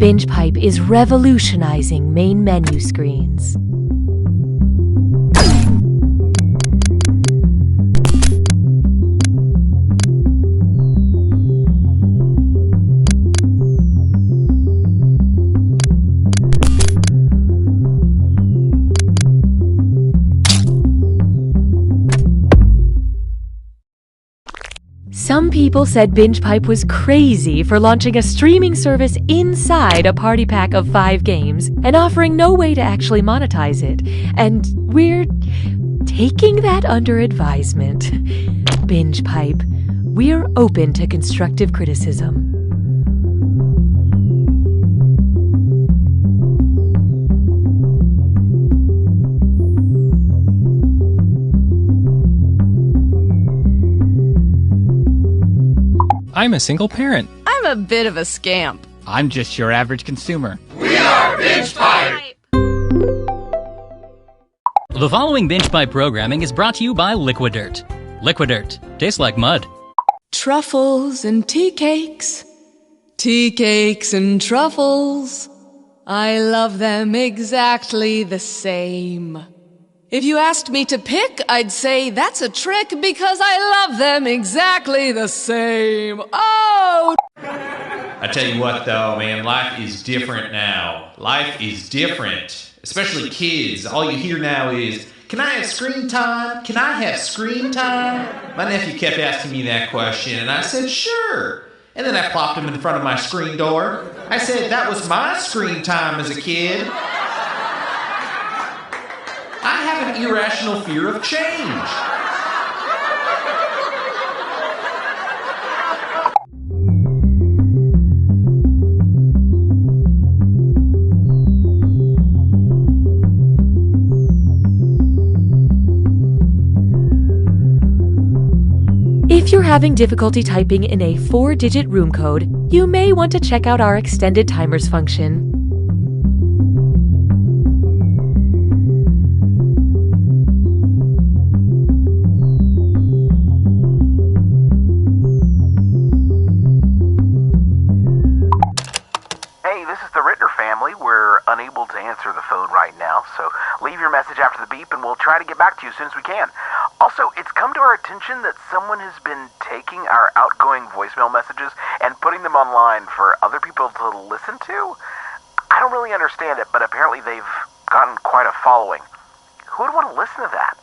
Binge Pipe is revolutionizing main menu screens. Some people said Binge Pipe was crazy for launching a streaming service inside a party pack of 5 games and offering no way to actually monetize it. And we're taking that under advisement. Binge Pipe, we're open to constructive criticism. I'm a single parent. I'm a bit of a scamp. I'm just your average consumer. We are Binge Pipe! The following Binge Pipe programming is brought to you by Liquidirt. Liquidirt. Tastes like mud. Truffles and tea cakes and truffles. I love them exactly the same. If you asked me to pick, I'd say that's a trick because I love them exactly the same. Oh! I tell you what though, man, life is different now. Life is different. Especially kids. All you hear now is, can I have screen time? Can I have screen time? My nephew kept asking me that question and I said, sure. And then I plopped him in front of my screen door. I said, that was my screen time as a kid. I have an irrational fear of change. If you're having difficulty typing in a 4-digit room code, you may want to check out our extended timers function. So leave your message after the beep and we'll try to get back to you as soon as we can. Also, it's come to our attention that someone has been taking our outgoing voicemail messages and putting them online for other people to listen to. I don't really understand it, but apparently they've gotten quite a following. Who would want to listen to that?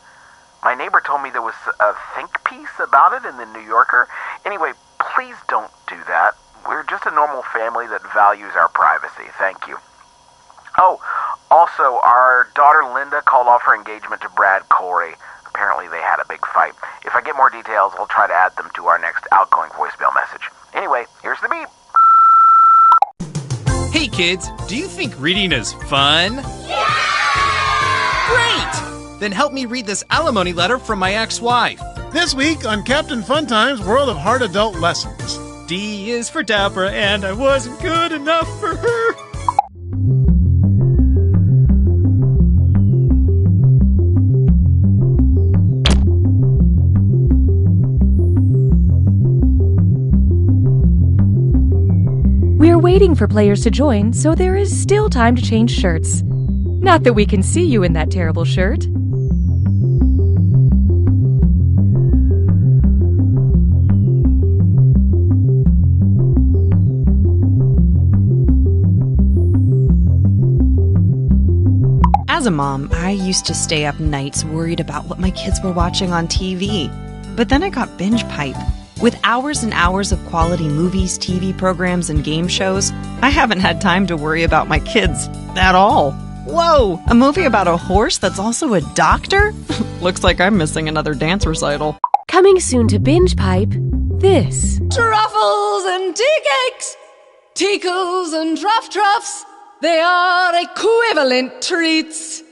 My neighbor told me there was a think piece about it in the New Yorker. Anyway, please don't do that. We're just a normal family that values our privacy. Thank you. Oh, also, our daughter Linda called off her engagement to Brad Corey. Apparently they had a big fight. If I get more details, I'll try to add them to our next outgoing voicemail message. Anyway, here's the beep. Hey kids, do you think reading is fun? Yeah! Great! Then help me read this alimony letter from my ex-wife. This week on Captain Funtime's World of Hard Adult Lessons. D is for Deborah, and I wasn't good enough for her. We're waiting for players to join, so there is still time to change shirts. Not that we can see you in that terrible shirt. As a mom, I used to stay up nights worried about what my kids were watching on TV. But then I got Binge Pipe. With hours and hours of quality movies, TV programs, and game shows, I haven't had time to worry about my kids at all. Whoa! A movie about a horse that's also a doctor? Looks like I'm missing another dance recital. Coming soon to Binge Pipe, this. Truffles and tea cakes, tickles and truffs, they are equivalent treats.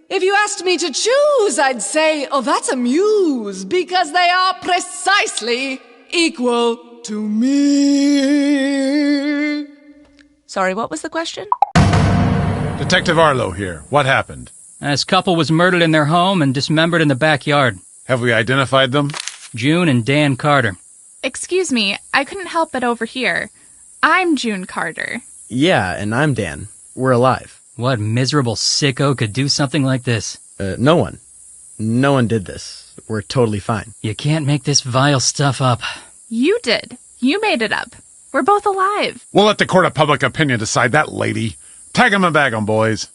If you asked me to choose, I'd say, oh, that's a muse, because they are precisely equal to me. Sorry, what was the question? Detective Arlo here. What happened? This couple was murdered in their home and dismembered in the backyard. Have we identified them? June and Dan Carter. Excuse me, I couldn't help but overhear. I'm June Carter. Yeah, and I'm Dan. We're alive. What miserable sicko could do something like this? No one. No one did this. We're totally fine. You can't make this vile stuff up. You did. You made it up. We're both alive. We'll let the court of public opinion decide that, lady. Tag 'em and bag 'em, boys.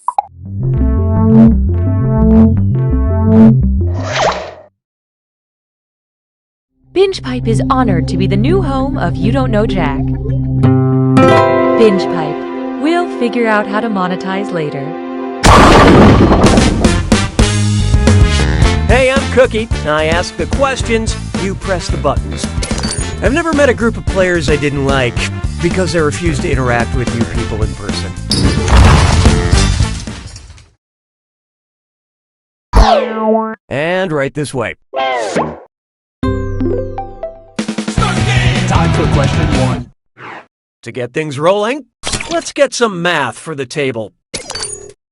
Binge Pipe is honored to be the new home of You Don't Know Jack. Binge Pipe. We'll figure out how to monetize later. Hey, I'm Cookie. I ask the questions, you press the buttons. I've never met a group of players I didn't like because they refuse to interact with you people in person. And right this way. Time for question 1. To get things rolling, let's get some math for the table.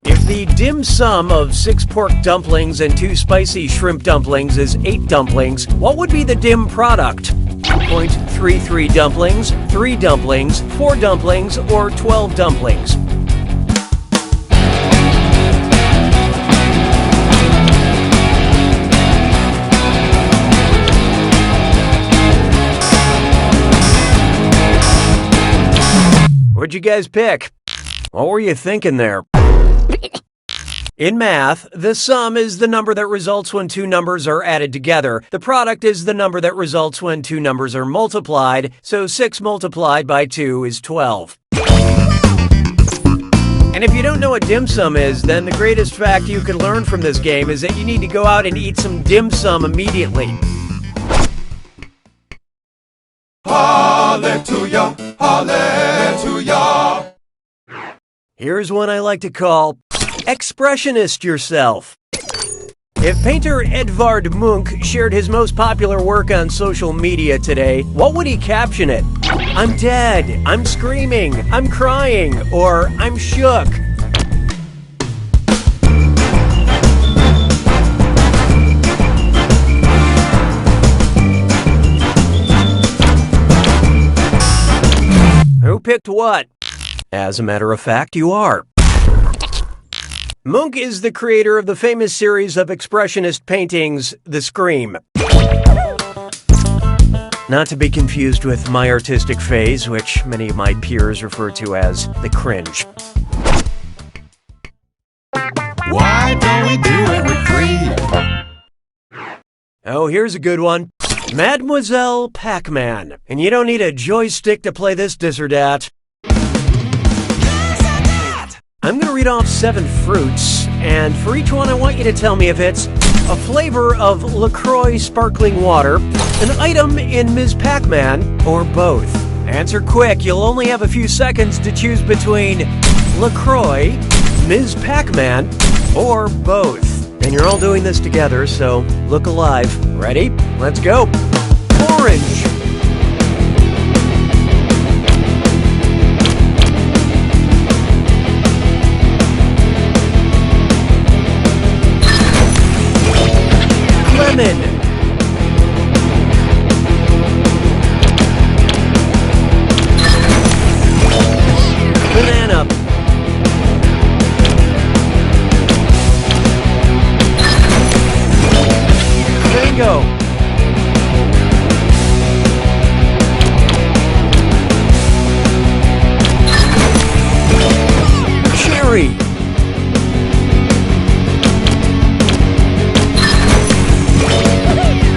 If the dim sum of 6 pork dumplings and 2 spicy shrimp dumplings is 8 dumplings, what would be the dim product? 2.33 dumplings, 3 dumplings, 4 dumplings, or 12 dumplings? What'd you guys pick? What were you thinking there? In math, the sum is the number that results when 2 numbers are added together. The product is the number that results when 2 numbers are multiplied, so 6 multiplied by 2 is 12. And if you don't know what dim sum is, then the greatest fact you can learn from this game is that you need to go out and eat some dim sum immediately. Hallelujah, hallelujah. Here's one I like to call Expressionist Yourself. If painter Edvard Munch shared his most popular work on social media today, what would he caption it? I'm dead, I'm screaming, I'm crying, or I'm shook. Who picked what? As a matter of fact, you are. Munch is the creator of the famous series of expressionist paintings, The Scream. Not to be confused with my artistic phase, which many of my peers refer to as the cringe. Why don't we do it with 3? Oh, here's a good one. Mademoiselle Pac-Man. And you don't need a joystick to play this dis or dat. I'm going to read off 7 fruits, and for each one I want you to tell me if it's a flavor of LaCroix sparkling water, an item in Ms. Pac-Man, or both. Answer quick, you'll only have a few seconds to choose between LaCroix, Ms. Pac-Man, or both. And you're all doing this together, so look alive. Ready? Let's go. Orange. Lemon. Banana. Mango. Cherry.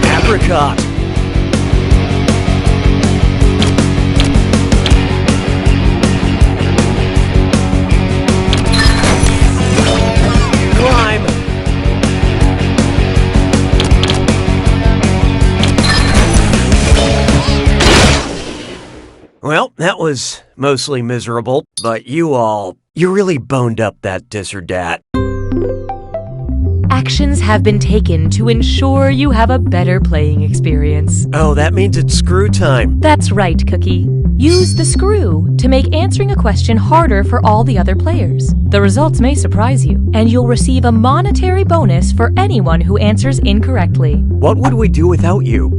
Apricot. Lime. Well, that was mostly miserable, but you really boned up that dis or dat. Actions have been taken to ensure you have a better playing experience. Oh, that means it's screw time. That's right, Cookie. Use the screw to make answering a question harder for all the other players. The results may surprise you, and you'll receive a monetary bonus for anyone who answers incorrectly. What would we do without you?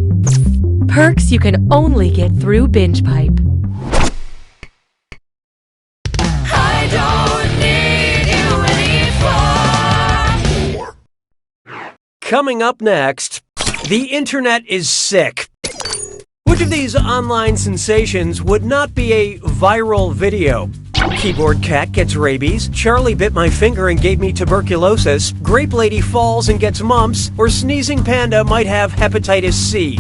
Perks you can only get through Binge Pipe. Coming up next, the internet is sick. Which of these online sensations would not be a viral video? Keyboard cat gets rabies, Charlie bit my finger and gave me tuberculosis, grape lady falls and gets mumps, or sneezing panda might have hepatitis C.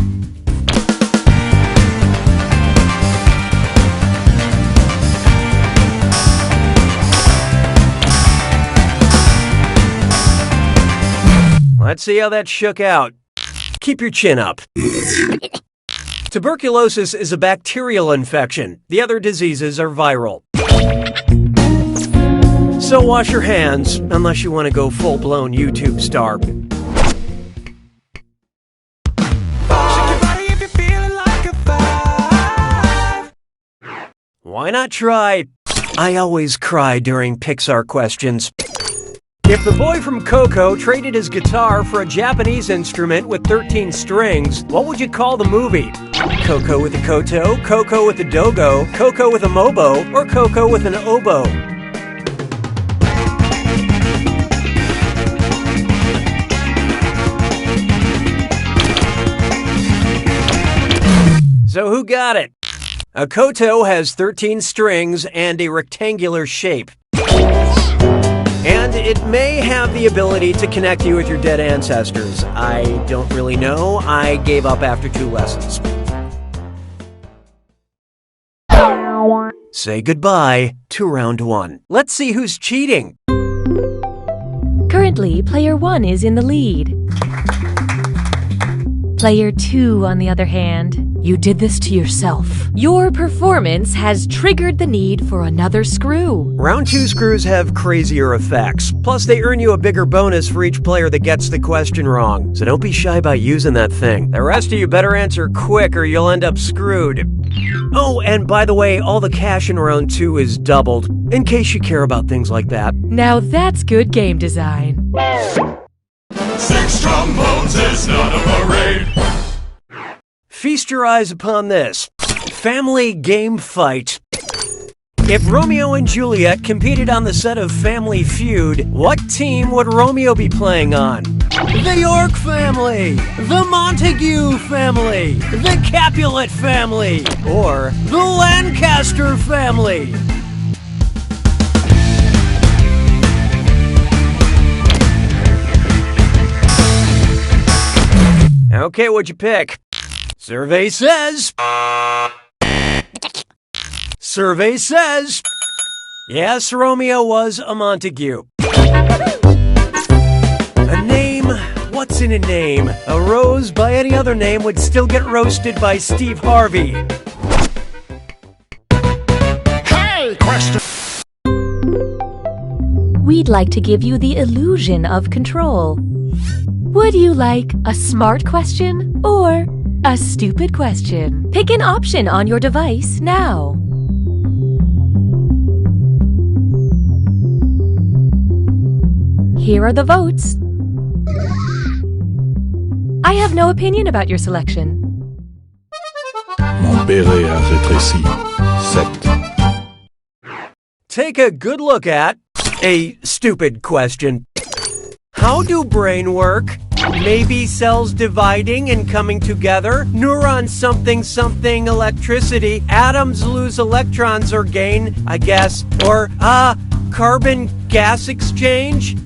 Let's see how that shook out. Keep your chin up. Tuberculosis is a bacterial infection. The other diseases are viral. So wash your hands, unless you want to go full-blown YouTube star. Why not try? I always cry during Pixar questions. If the boy from Coco traded his guitar for a Japanese instrument with 13 strings, what would you call the movie? Coco with a koto, Coco with a dogo, Coco with a mobo, or Coco with an oboe? So who got it? A koto has 13 strings and a rectangular shape. And it may have the ability to connect you with your dead ancestors. I don't really know. I gave up after 2 lessons. Say goodbye to round 1. Let's see who's cheating. Currently, player 1 is in the lead. Player 2, on the other hand, you did this to yourself. Your performance has triggered the need for another screw. Round 2 screws have crazier effects. Plus, they earn you a bigger bonus for each player that gets the question wrong. So don't be shy about using that thing. The rest of you better answer quick or you'll end up screwed. Oh, and by the way, all the cash in round 2 is doubled, in case you care about things like that. Now that's good game design. 6 trombones is not a parade. Feast your eyes upon this. Family game fight. If Romeo and Juliet competed on the set of Family Feud, what team would Romeo be playing on? The York family, the Montague family, the Capulet family, or the Lancaster family? Okay, what'd you pick? Survey says... Survey says... Yes, Romeo was a Montague. A name... What's in a name? A rose by any other name would still get roasted by Steve Harvey. Hey, question! We'd like to give you the illusion of control. Would you like a smart question or a stupid question? Pick an option on your device now. Here are the votes. I have no opinion about your selection. Mon béret a rétréci. 7. Take a good look at a stupid question. How do brain work? Maybe cells dividing and coming together? Neurons something something electricity? Atoms lose electrons or gain, I guess. Or, carbon gas exchange?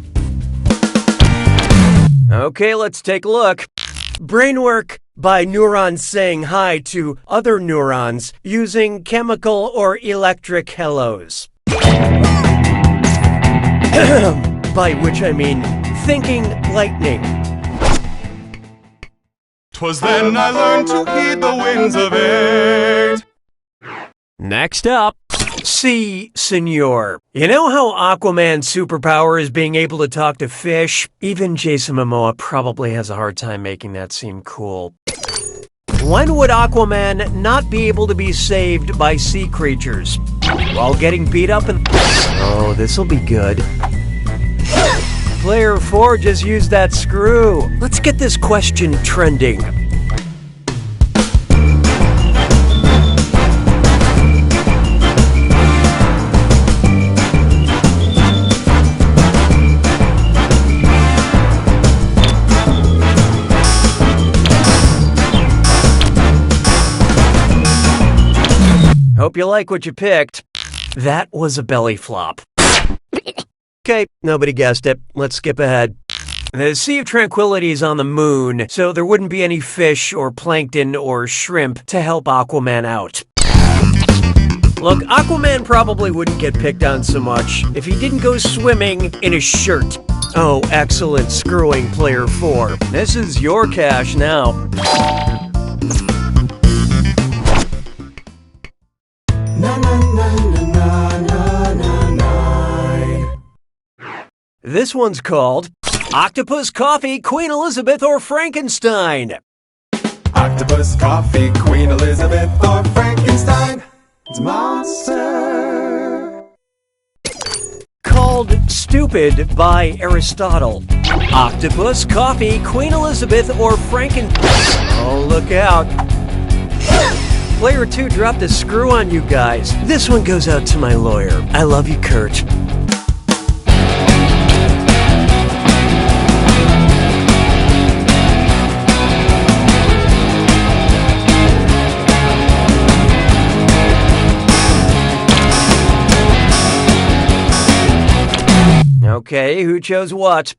Okay, let's take a look. Brain work by neurons saying hi to other neurons using chemical or electric hellos. By which I mean thinking lightning. 'Twas then I learned to heed the winds of 8. Next up, Si, senor. You know how Aquaman's superpower is being able to talk to fish? Even Jason Momoa probably has a hard time making that seem cool. When would Aquaman not be able to be saved by sea creatures? While getting beat up and... Oh, this'll be good. Player 4 just used that screw. Let's get this question trending. Hope you like what you picked. That was a belly flop. Okay, nobody guessed it. Let's skip ahead. The Sea of Tranquility is on the moon, so there wouldn't be any fish or plankton or shrimp to help Aquaman out. Look, Aquaman probably wouldn't get picked on so much if he didn't go swimming in a shirt. Oh, excellent screwing, player 4. This is your cash now. This one's called Octopus, Coffee, Queen Elizabeth, or Frankenstein. Octopus, coffee, Queen Elizabeth, or Frankenstein. It's a monster. Called Stupid by Aristotle. Octopus, Coffee, Queen Elizabeth, or Oh, look out. Player 2 dropped a screw on you guys. This one goes out to my lawyer. I love you, Kurt. Okay, who chose what?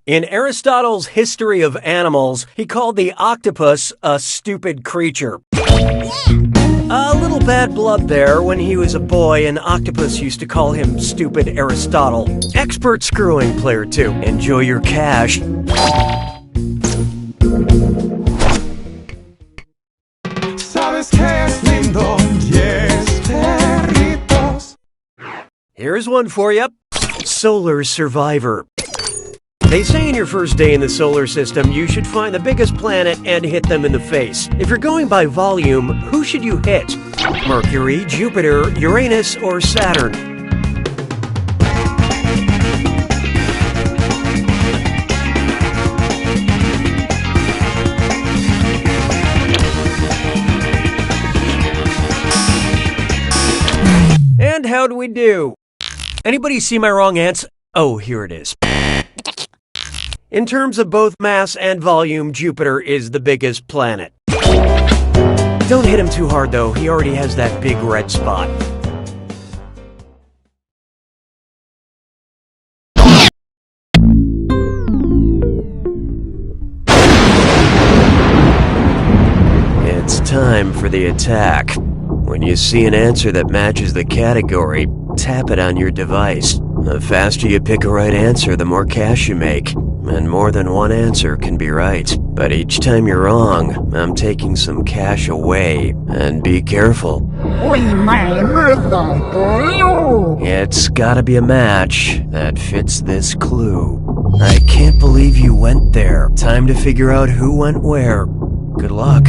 In Aristotle's History of Animals, he called the octopus a stupid creature. A little bad blood there. When he was a boy, an octopus used to call him Stupid Aristotle. Expert screwing, player 2. Enjoy your cash. Sabes que es lindo, yes, perritos. Here's one for you. Solar Survivor. They say in your first day in the solar system, you should find the biggest planet and hit them in the face. If you're going by volume, who should you hit? Mercury, Jupiter, Uranus, or Saturn? And how do we do? Anybody see my wrong answer? Oh, here it is. In terms of both mass and volume, Jupiter is the biggest planet. Don't hit him too hard, though. He already has that big red spot. It's time for the attack. When you see an answer that matches the category, tap it on your device. The faster you pick a right answer, the more cash you make. And more than one answer can be right. But each time you're wrong, I'm taking some cash away. And be careful. It's gotta be a match that fits this clue. I can't believe you went there. Time to figure out who went where. Good luck.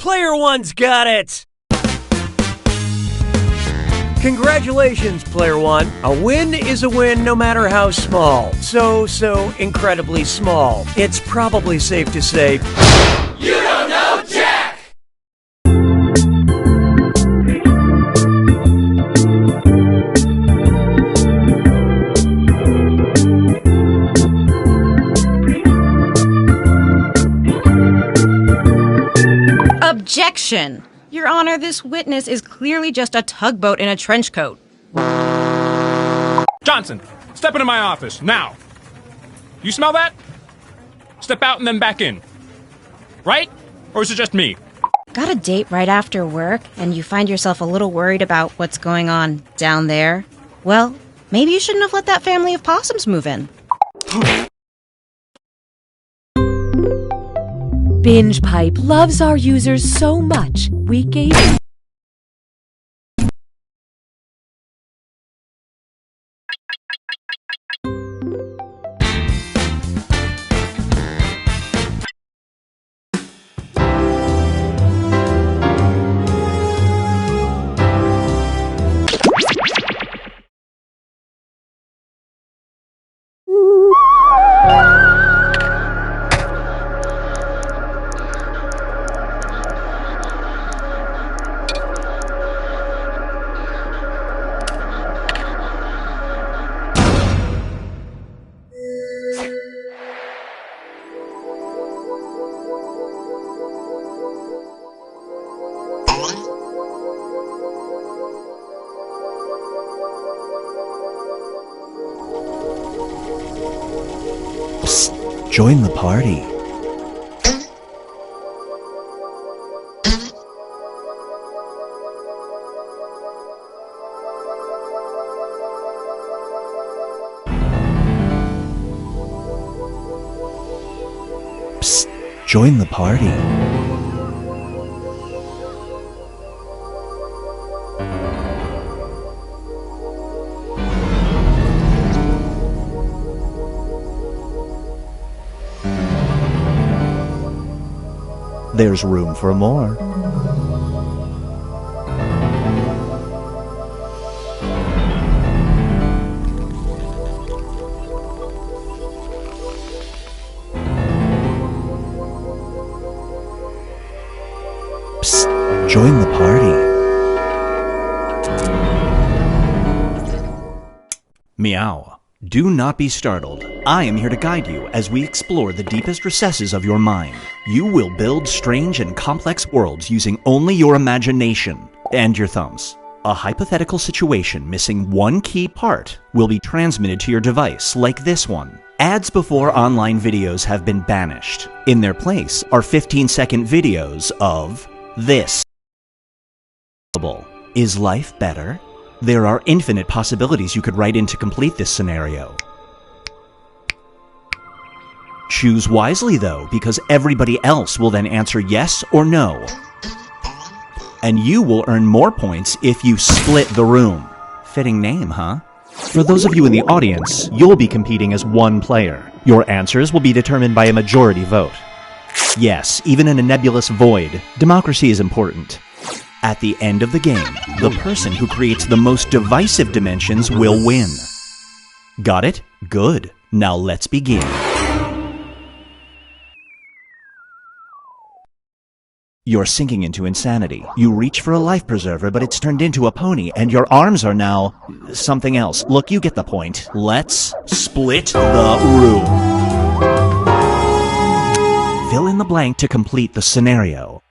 Player One's got it! Congratulations, Player One. A win is a win no matter how small. So incredibly small. It's probably safe to say, You don't know Jack! Objection! Your Honor, this witness is clearly just a tugboat in a trench coat. Johnson, step into my office, now. You smell that? Step out and then back in. Right? Or is it just me? Got a date right after work, and you find yourself a little worried about what's going on down there? Well, maybe you shouldn't have let that family of possums move in. Binge Pipe loves our users so much, we gave Psst, join the party. Psst, join the party. There's room for more. Psst, join the party. Meow. Do not be startled. I am here to guide you as we explore the deepest recesses of your mind. You will build strange and complex worlds using only your imagination and your thumbs. A hypothetical situation missing one key part will be transmitted to your device, like this one. Ads before online videos have been banished. In their place are 15-second videos of this. Is life better? There are infinite possibilities you could write in to complete this scenario. Choose wisely, though, because everybody else will then answer yes or no. And you will earn more points if you split the room. Fitting name, huh? For those of you in the audience, you'll be competing as one player. Your answers will be determined by a majority vote. Yes, even in a nebulous void, democracy is important. At the end of the game, the person who creates the most divisive dimensions will win. Got it? Good. Now let's begin. You're sinking into insanity. You reach for a life preserver, but it's turned into a pony, and your arms are now something else. Look, you get the point. Let's split the room. Fill in the blank to complete the scenario.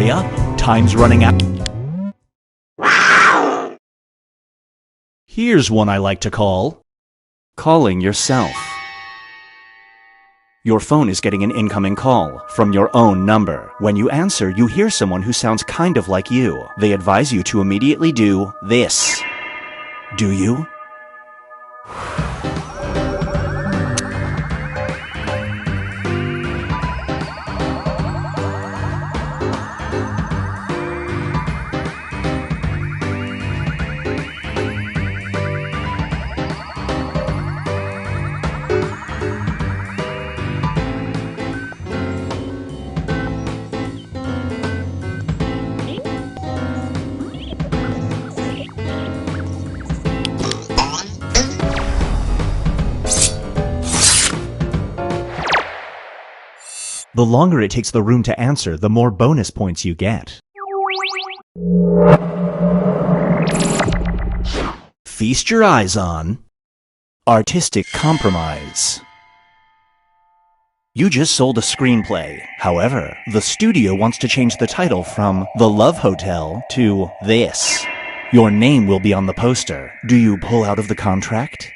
Hurry up. Time's running out. Here's one I like to call calling yourself. Your phone is getting an incoming call from your own number. When you answer, you hear someone who sounds kind of like you. They advise you to immediately do this. Do you? The longer it takes the room to answer, the more bonus points you get. Feast your eyes on artistic compromise. You just sold a screenplay. However, the studio wants to change the title from The Love Hotel to this. Your name will be on the poster. Do you pull out of the contract?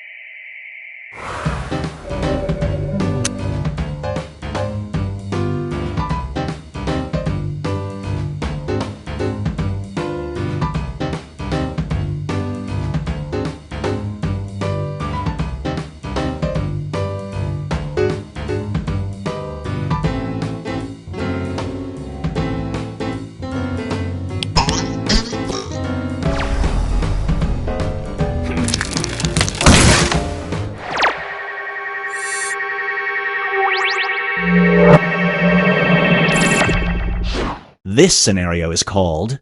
This scenario is called,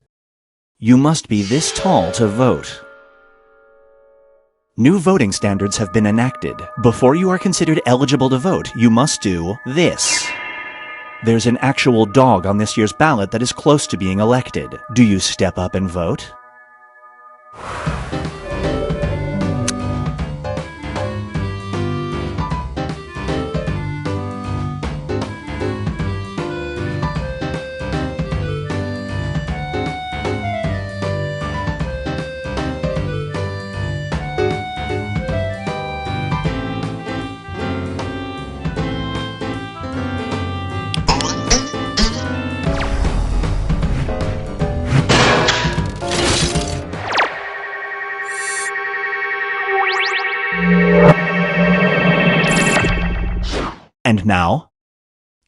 You Must Be This Tall to Vote. New voting standards have been enacted. Before you are considered eligible to vote, you must do this. There's an actual dog on this year's ballot that is close to being elected. Do you step up and vote? And now,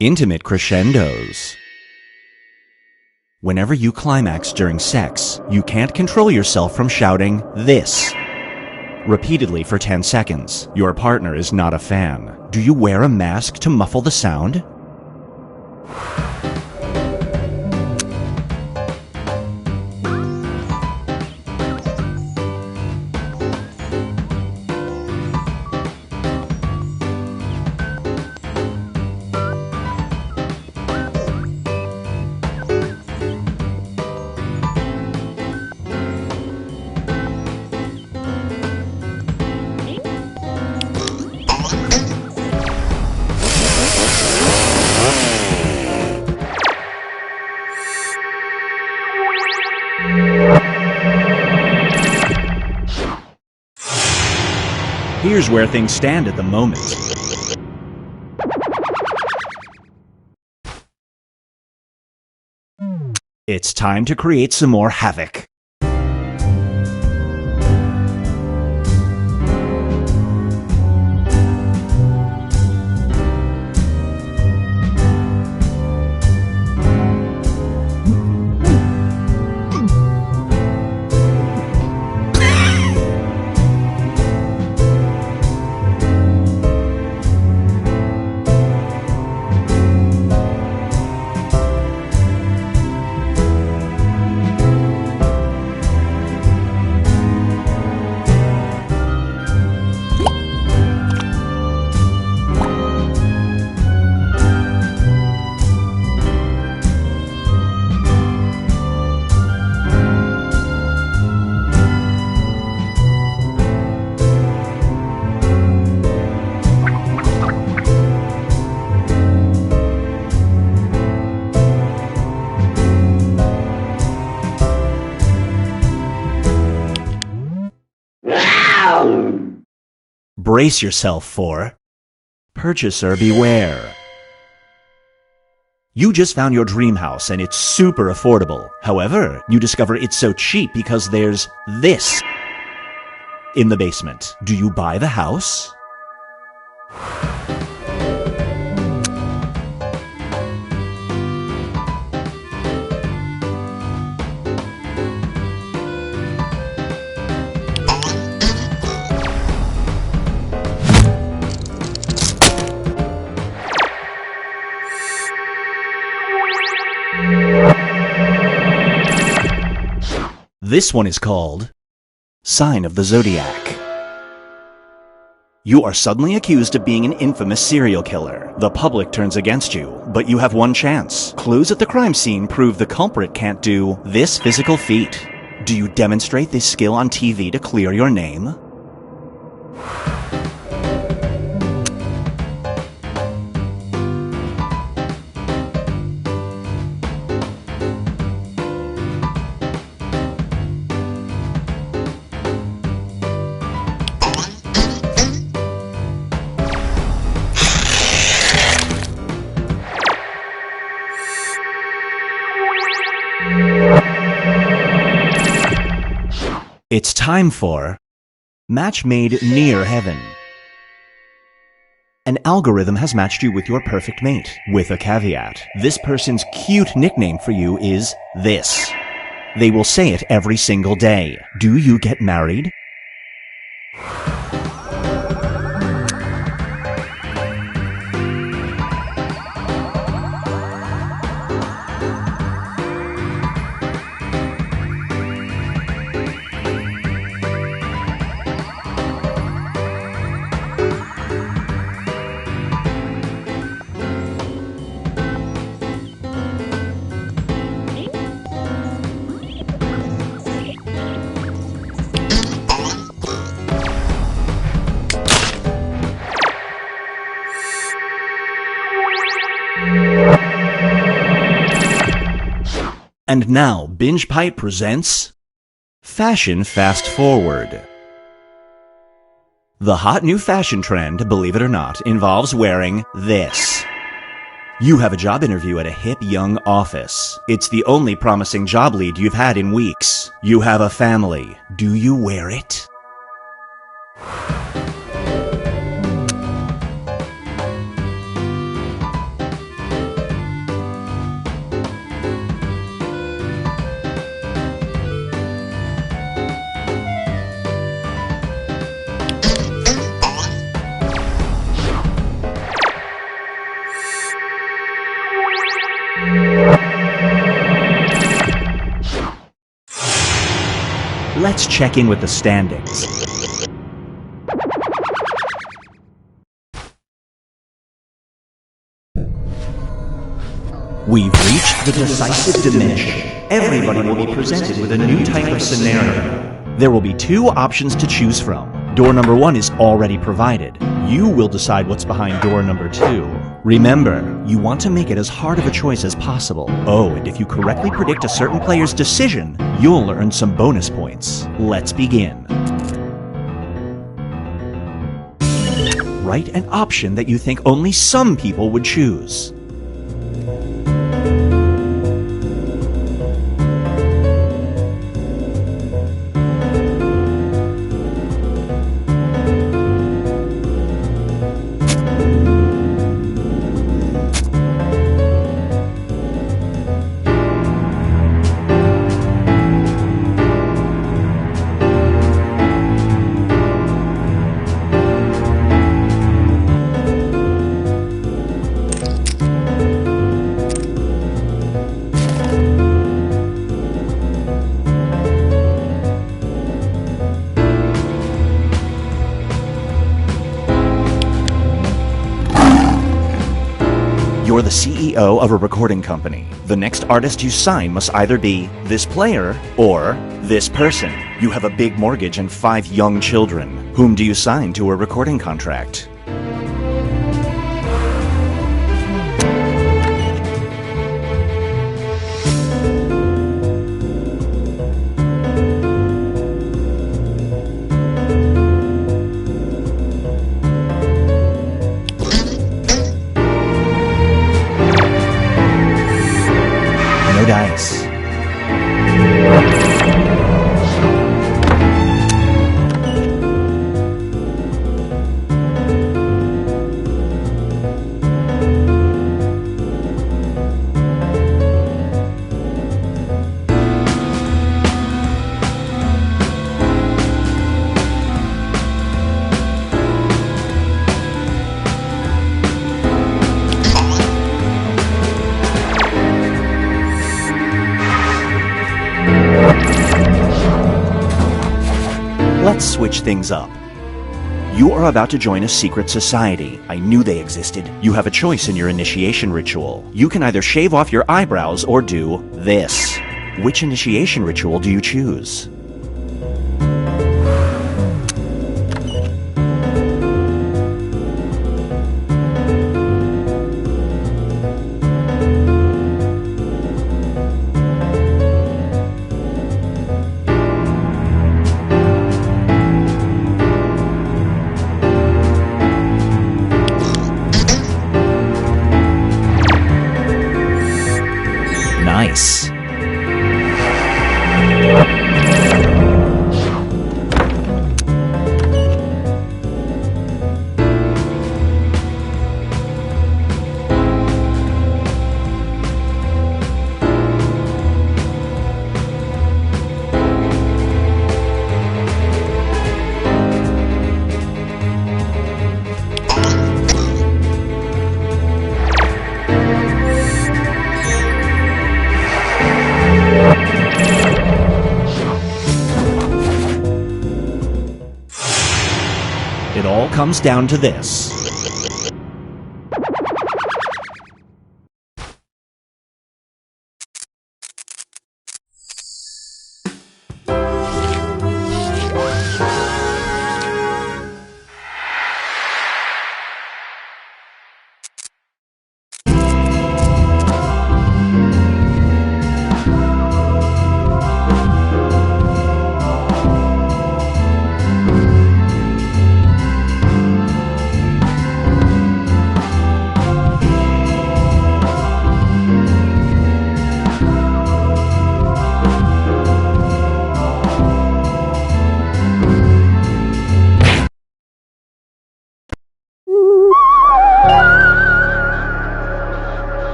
intimate crescendos. Whenever you climax during sex, you can't control yourself from shouting this repeatedly for 10 seconds. Your partner is not a fan. Do you wear a mask to muffle the sound? Here's where things stand at the moment. It's time to create some more havoc. brace yourself for purchaser beware. You just found your dream house and it's super affordable. However, you discover it's so cheap because there's this in the basement. Do you buy the house? This one is called Sign of the Zodiac. You are suddenly accused of being an infamous serial killer. The public turns against you, but you have one chance. Clues at the crime scene prove the culprit can't do this physical feat. Do you demonstrate this skill on TV to clear your name? It's time for Match Made Near Heaven. An algorithm has matched you with your perfect mate, with a caveat. This person's cute nickname for you is this. They will say it every single day. Do you get married? And now, Binge Pipe presents Fashion Fast Forward. The hot new fashion trend, believe it or not, involves wearing this. You have a job interview at a hip young office. It's the only promising job lead you've had in weeks. You have a family. Do you wear it? Let's check in with the standings. We've reached the decisive dimension. Everybody will be presented with a new type of scenario. There will be two options to choose from. Door number 1 is already provided. You will decide what's behind door number 2. Remember, you want to make it as hard of a choice as possible. Oh, and if you correctly predict a certain player's decision, you'll earn some bonus points. Let's begin. Write an option that you think only some people would choose. You're the CEO of a recording company. The next artist you sign must either be this player or this person. You have a big mortgage and 5 young children. Whom do you sign to a recording contract? Nice. Let's switch things up. You are about to join a secret society. I knew they existed. You have a choice in your initiation ritual. You can either shave off your eyebrows or do this. Which initiation ritual do you choose? Nice. It all comes down to this.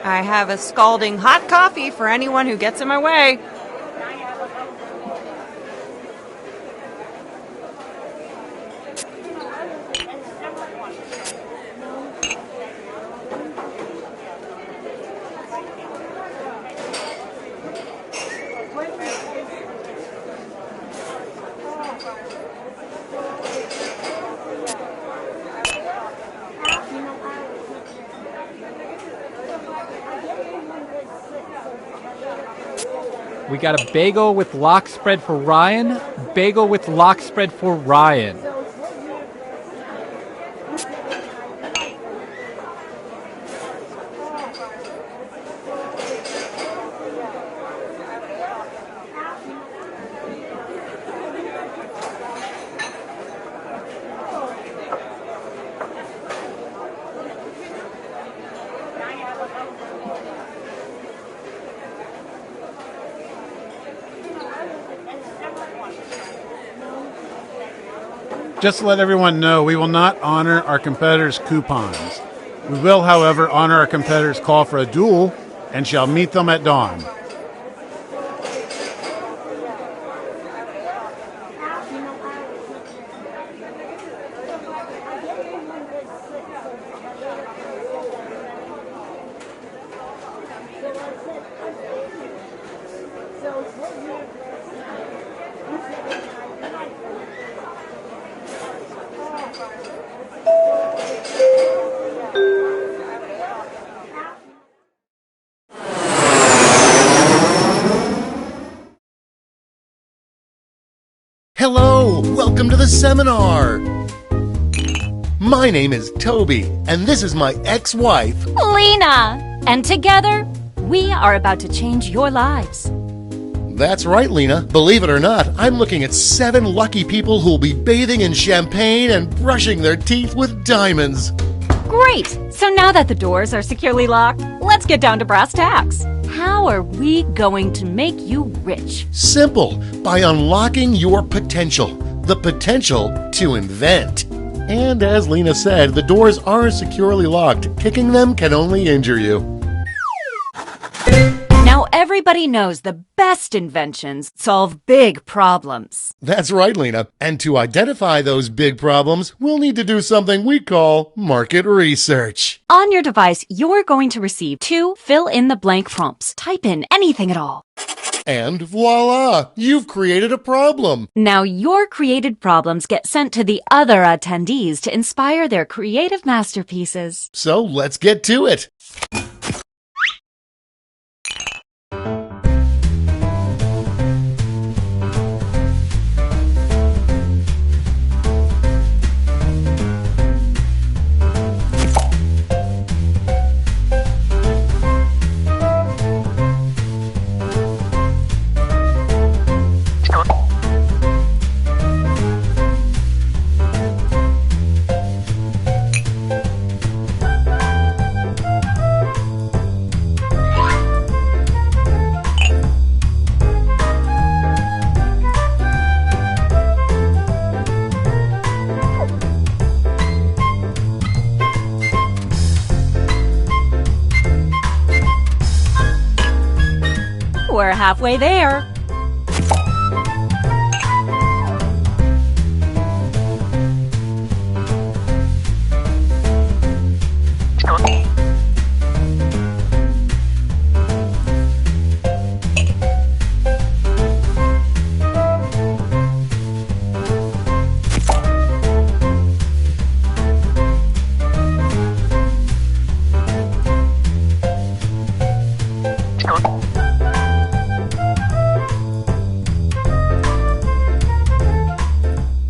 I have a scalding hot coffee for anyone who gets in my way. We got a bagel with lox spread for Ryan, bagel with lox spread for Ryan. Just to let everyone know, we will not honor our competitors' coupons. We will, however, honor our competitors' call for a duel and shall meet them at dawn. Hello, welcome to the seminar. My name is Toby, and this is my ex-wife, Lena. And together, we are about to change your lives. That's right, Lena. Believe it or not, I'm looking at 7 lucky people who'll be bathing in champagne and brushing their teeth with diamonds. Great! So now that the doors are securely locked, let's get down to brass tacks. How are we going to make you rich? Simple, by unlocking your potential. The potential to invent. And as Lena said, the doors are securely locked. Kicking them can only injure you. Now everybody knows the best inventions solve big problems. That's right, Lena. And to identify those big problems, we'll need to do something we call market research. On your device, you're going to receive 2 fill-in-the-blank prompts. Type in anything at all. And voila! You've created a problem. Now your created problems get sent to the other attendees to inspire their creative masterpieces. So let's get to it. We're halfway there.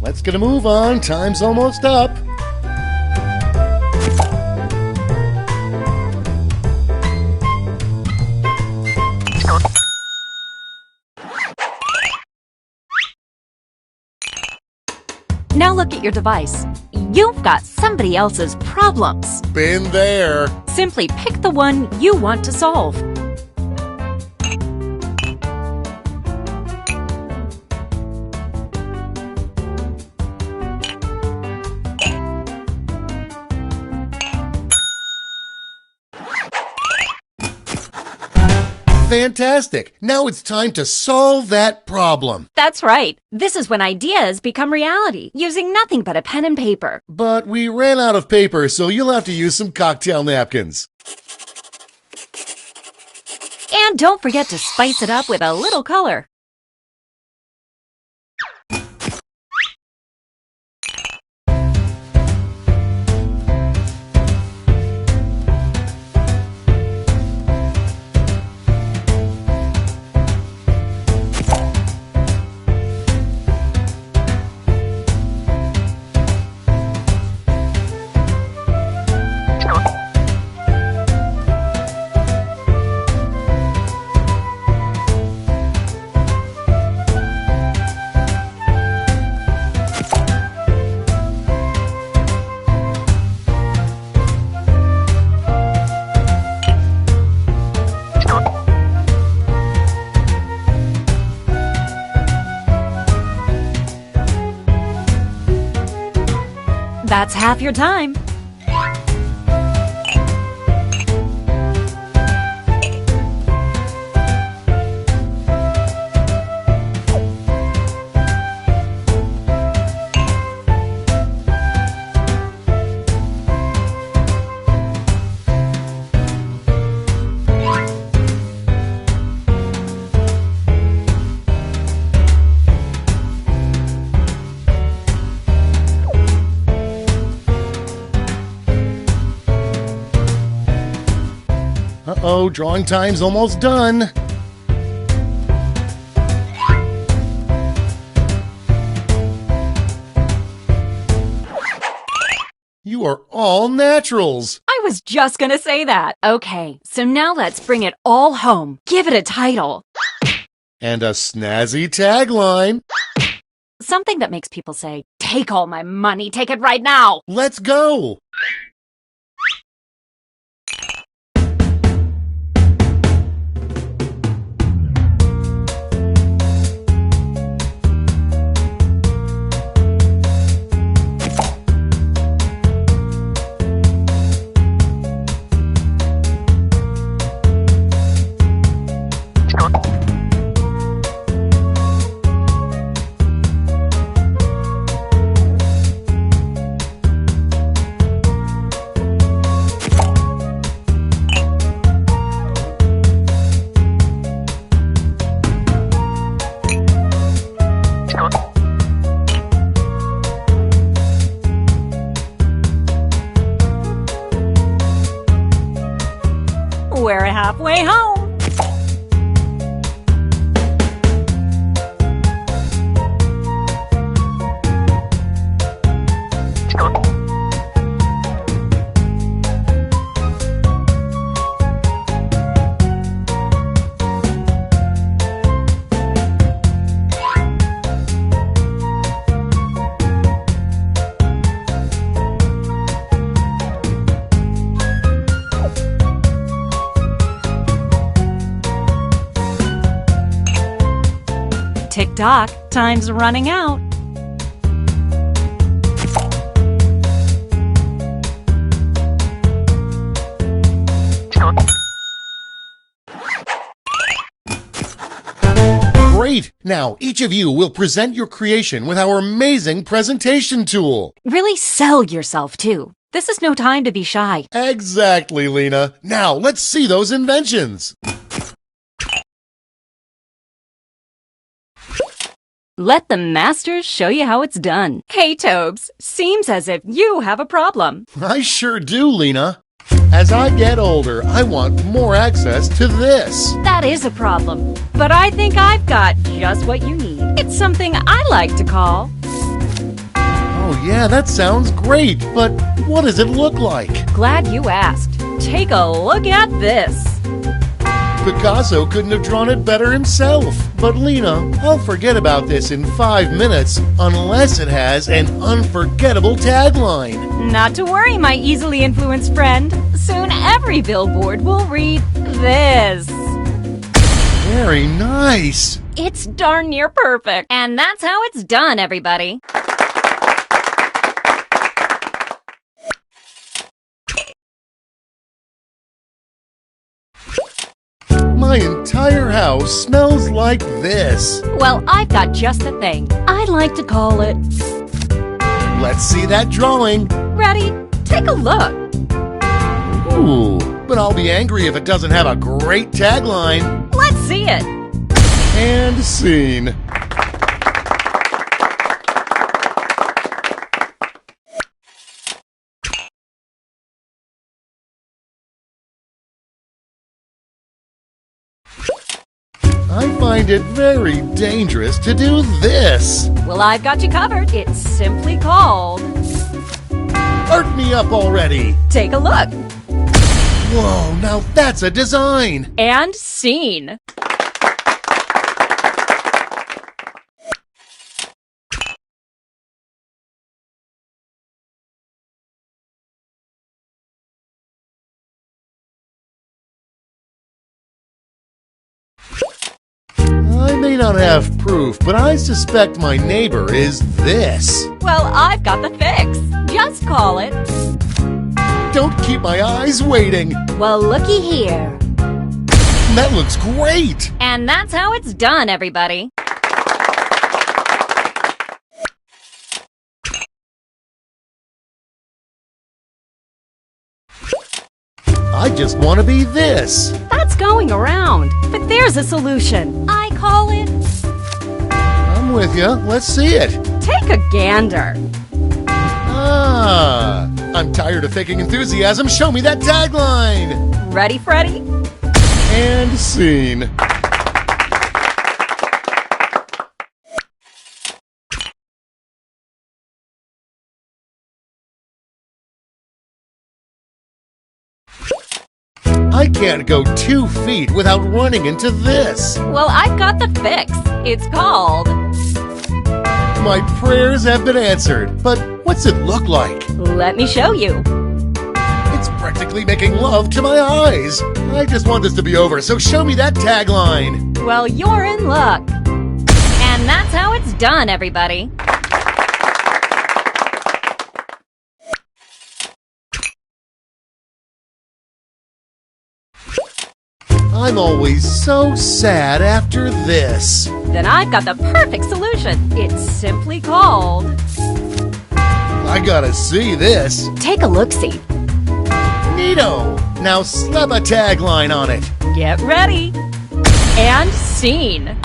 Let's get a move on. Time's almost up. Now look at your device. You've got somebody else's problems. Been there. Simply pick the one you want to solve. Fantastic. Now it's time to solve that problem. That's right. This is when ideas become reality, using nothing but a pen and paper. But we ran out of paper, so you'll have to use some cocktail napkins. And don't forget to spice it up with a little color. That's half your time. Uh-oh, drawing time's almost done. You are all naturals. I was just gonna say that. Okay, so now let's bring it all home. Give it a title. And a snazzy tagline. Something that makes people say, "Take all my money, take it right now." Let's go. We're halfway home. Tick-tock, time's running out. Great! Now, each of you will present your creation with our amazing presentation tool. Really sell yourself, too. This is no time to be shy. Exactly, Lena. Now, let's see those inventions. Let the masters show you how it's done. Hey, Tobes, seems as if you have a problem. I sure do, Lena. As I get older, I want more access to this. That is a problem, but I think I've got just what you need. It's something I like to call... Oh yeah, that sounds great, but what does it look like? Glad you asked. Take a look at this. Picasso couldn't have drawn it better himself. But Lena, I'll forget about this in 5 minutes unless it has an unforgettable tagline. Not to worry, my easily influenced friend. Soon every billboard will read this. Very nice. It's darn near perfect. And that's how it's done, everybody. My entire house smells like this. Well, I've got just the thing. I'd like to call it... Let's see that drawing. Ready? Take a look. Ooh, but I'll be angry if it doesn't have a great tagline. Let's see it. And scene. I find it very dangerous to do this. Well, I've got you covered. It's simply called... Art me up already. Take a look. Whoa, now that's a design. And scene. I'm may not have proof, but I suspect my neighbor is this. Well, I've got the fix. Just call it. Don't keep my eyes waiting. Well, looky here. That looks great. And that's how it's done, everybody. I just want to be this. That's going around. But there's a solution. I call it... I'm with you. Let's see it. Take a gander. Ah, I'm tired of faking enthusiasm. Show me that tagline. Ready, Freddy? And scene. I can't go 2 feet without running into this. Well, I've got the fix. It's called... My prayers have been answered, but what's it look like? Let me show you. It's practically making love to my eyes. I just want this to be over, so show me that tagline. Well, you're in luck. And that's how it's done, everybody. I'm always so sad after this. Then I've got the perfect solution. It's simply called... I gotta see this. Take a look-see. Neato! Now slap a tagline on it. Get ready. And scene.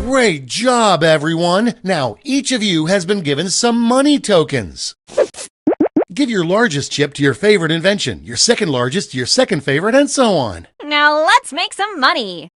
Great job, everyone. Now, each of you has been given some money tokens. Give your largest chip to your favorite invention, your second largest to your second favorite, and so on. Now let's make some money.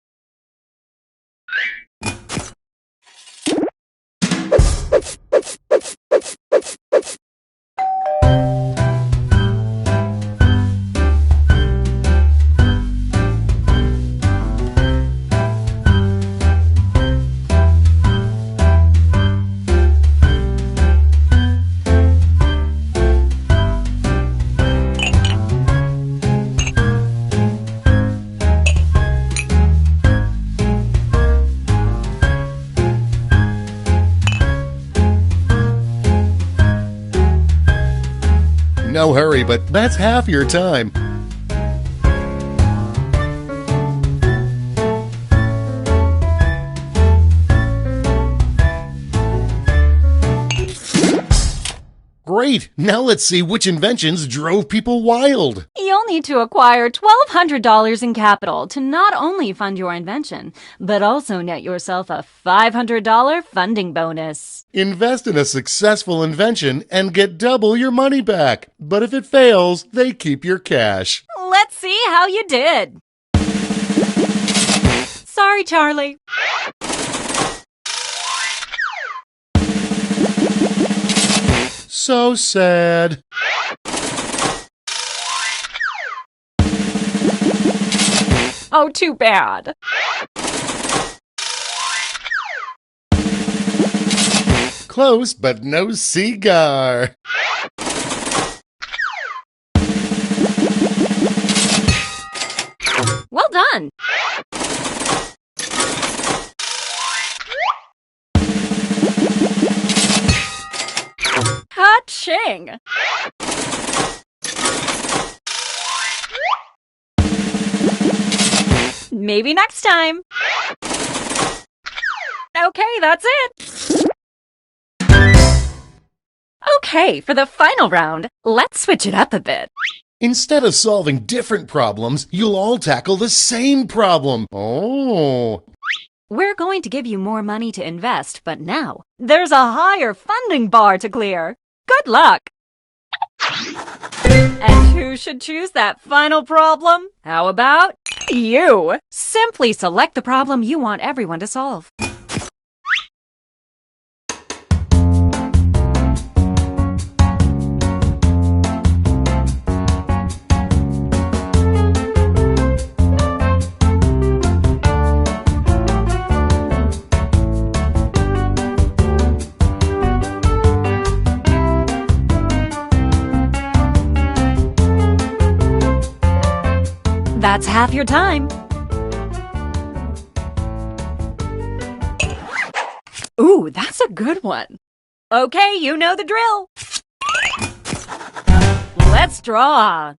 No hurry, but that's half your time. Great! Now let's see which inventions drove people wild. You'll need to acquire $1,200 in capital to not only fund your invention, but also net yourself a $500 funding bonus. Invest in a successful invention and get double your money back. But if it fails, they keep your cash. Let's see how you did. Sorry, Charlie. So sad. Oh, too bad. Close, but no cigar. Well done. Ka-ching! Maybe next time. Okay, that's it. Okay, for the final round, let's switch it up a bit. Instead of solving different problems, you'll all tackle the same problem. Oh. We're going to give you more money to invest, but now there's a higher funding bar to clear. Good luck! And who should choose that final problem? How about you? Simply select the problem you want everyone to solve. That's half your time. Ooh, that's a good one. Okay, you know the drill. Let's draw.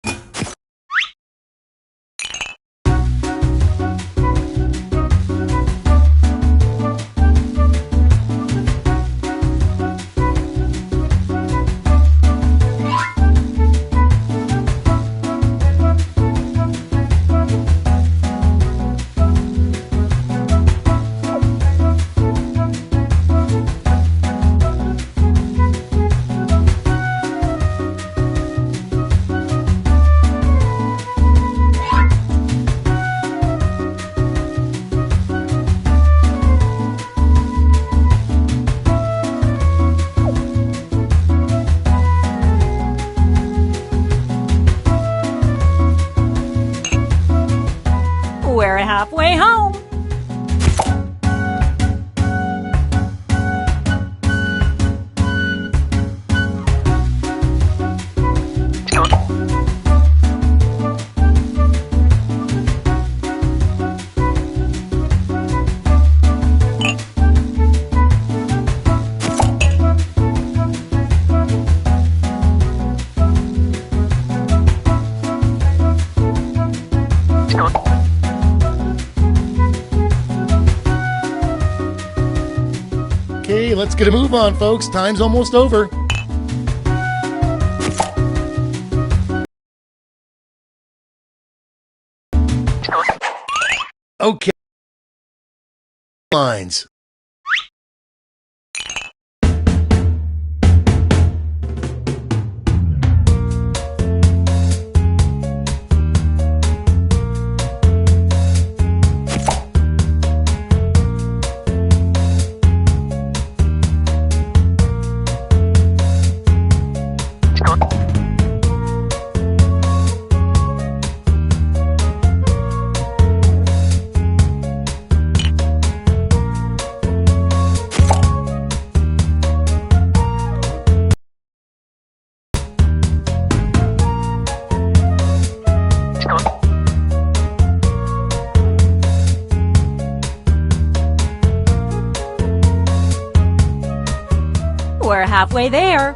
We're halfway home. Okay, let's get a move on, folks. Time's almost over. Okay. Lines. We're halfway there.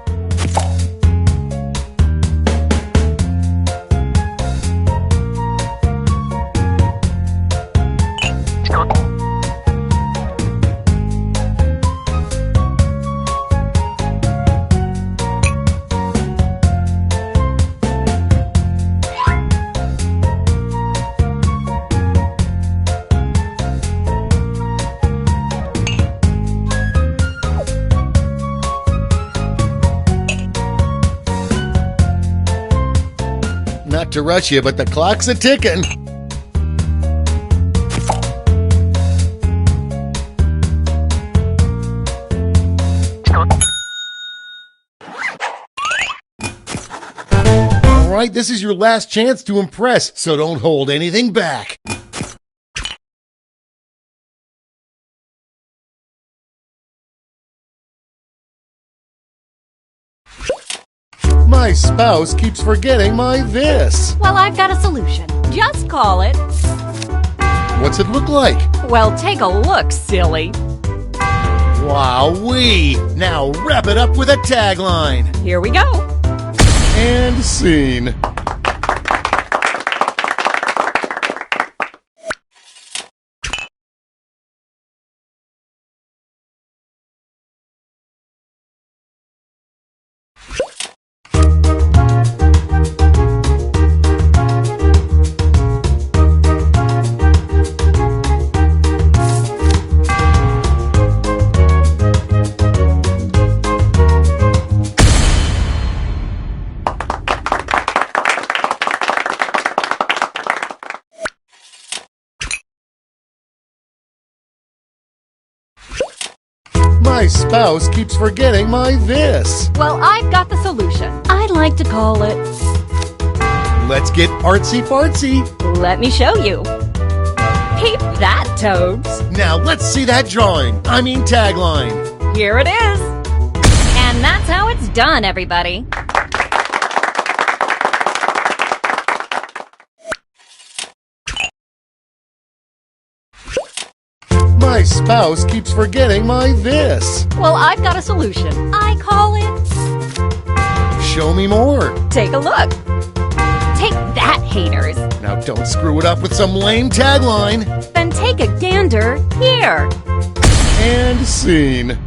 Not to rush you, but the clock's a-ticking. All right, this is your last chance to impress, so don't hold anything back. My spouse keeps forgetting my this. Well, I've got a solution. Just call it. What's it look like? Well, take a look, silly. Wowee! Now wrap it up with a tagline. Here we go. And scene. My spouse keeps forgetting my this. Well, I've got the solution. I'd like to call it. Let's get artsy-fartsy. Let me show you. Peep that, Toads. Now let's see that drawing. I mean tagline. Here it is. And that's how it's done, everybody. My spouse keeps forgetting my this. Well, I've got a solution. I call it... Show me more. Take a look. Take that, haters. Now don't screw it up with some lame tagline. Then take a gander here. And scene.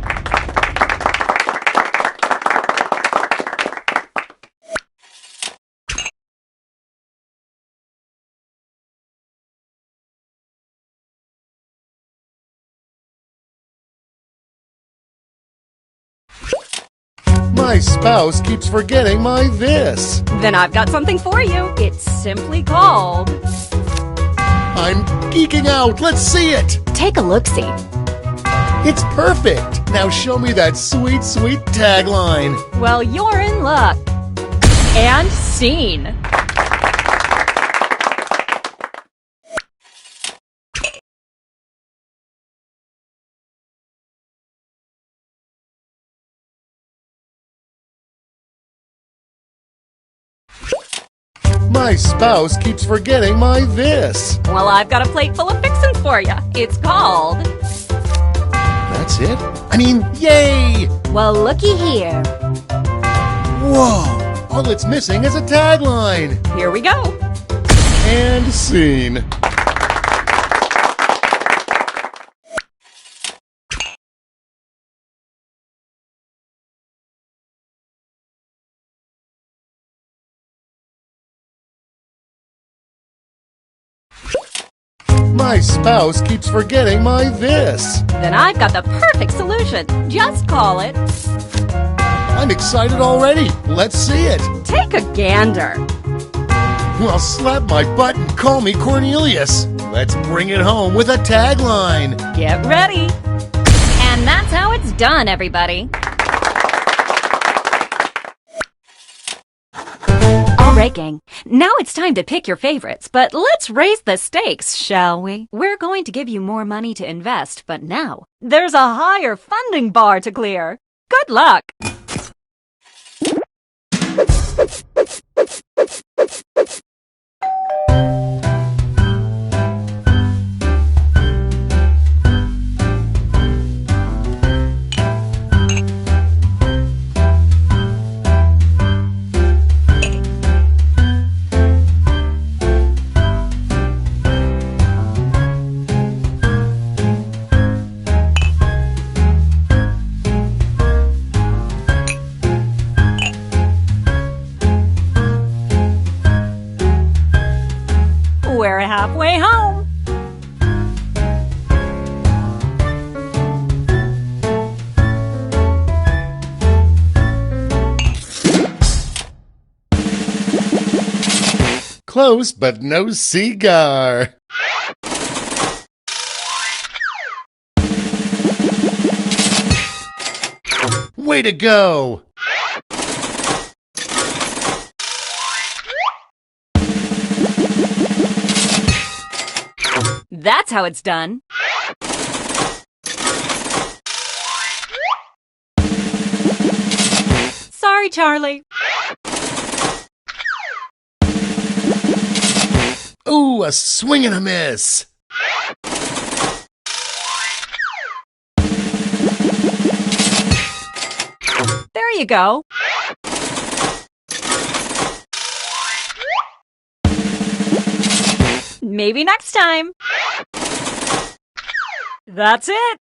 My spouse keeps forgetting my this. Then I've got something for you. It's simply called... I'm geeking out. Let's see it. Take a look-see. It's perfect. Now show me that sweet, sweet tagline. Well, you're in luck. And scene. My spouse keeps forgetting my this. Well, I've got a plate full of fixins for you. It's called... That's it? I mean, yay! Well, looky here. Whoa! All it's missing is a tagline. Here we go. And scene. My spouse keeps forgetting my this. Then I've got the perfect solution. Just call it... I'm excited already. Let's see it. Take a gander. Well, slap my butt and call me Cornelius. Let's bring it home with a tagline. Get ready. And that's how it's done, everybody. All right, gang. Now it's time to pick your favorites, but let's raise the stakes, shall we? We're going to give you more money to invest, but now there's a higher funding bar to clear. Good luck! We're halfway home. Close, but no cigar. Way to go! That's how it's done. Sorry, Charlie. Ooh, a swing and a miss. There you go. Maybe next time. That's it.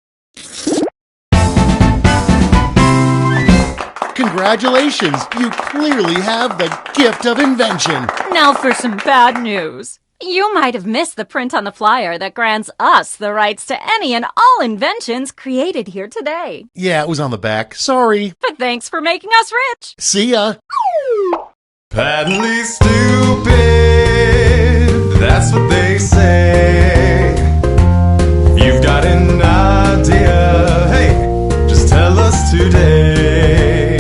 Congratulations, you clearly have the gift of invention. Now for some bad news. You might have missed the print on the flyer that grants us the rights to any and all inventions created here today. Yeah, it was on the back. Sorry. But thanks for making us rich. See ya. Patently stupid, that's what they say. If you've got an idea, hey, just tell us today.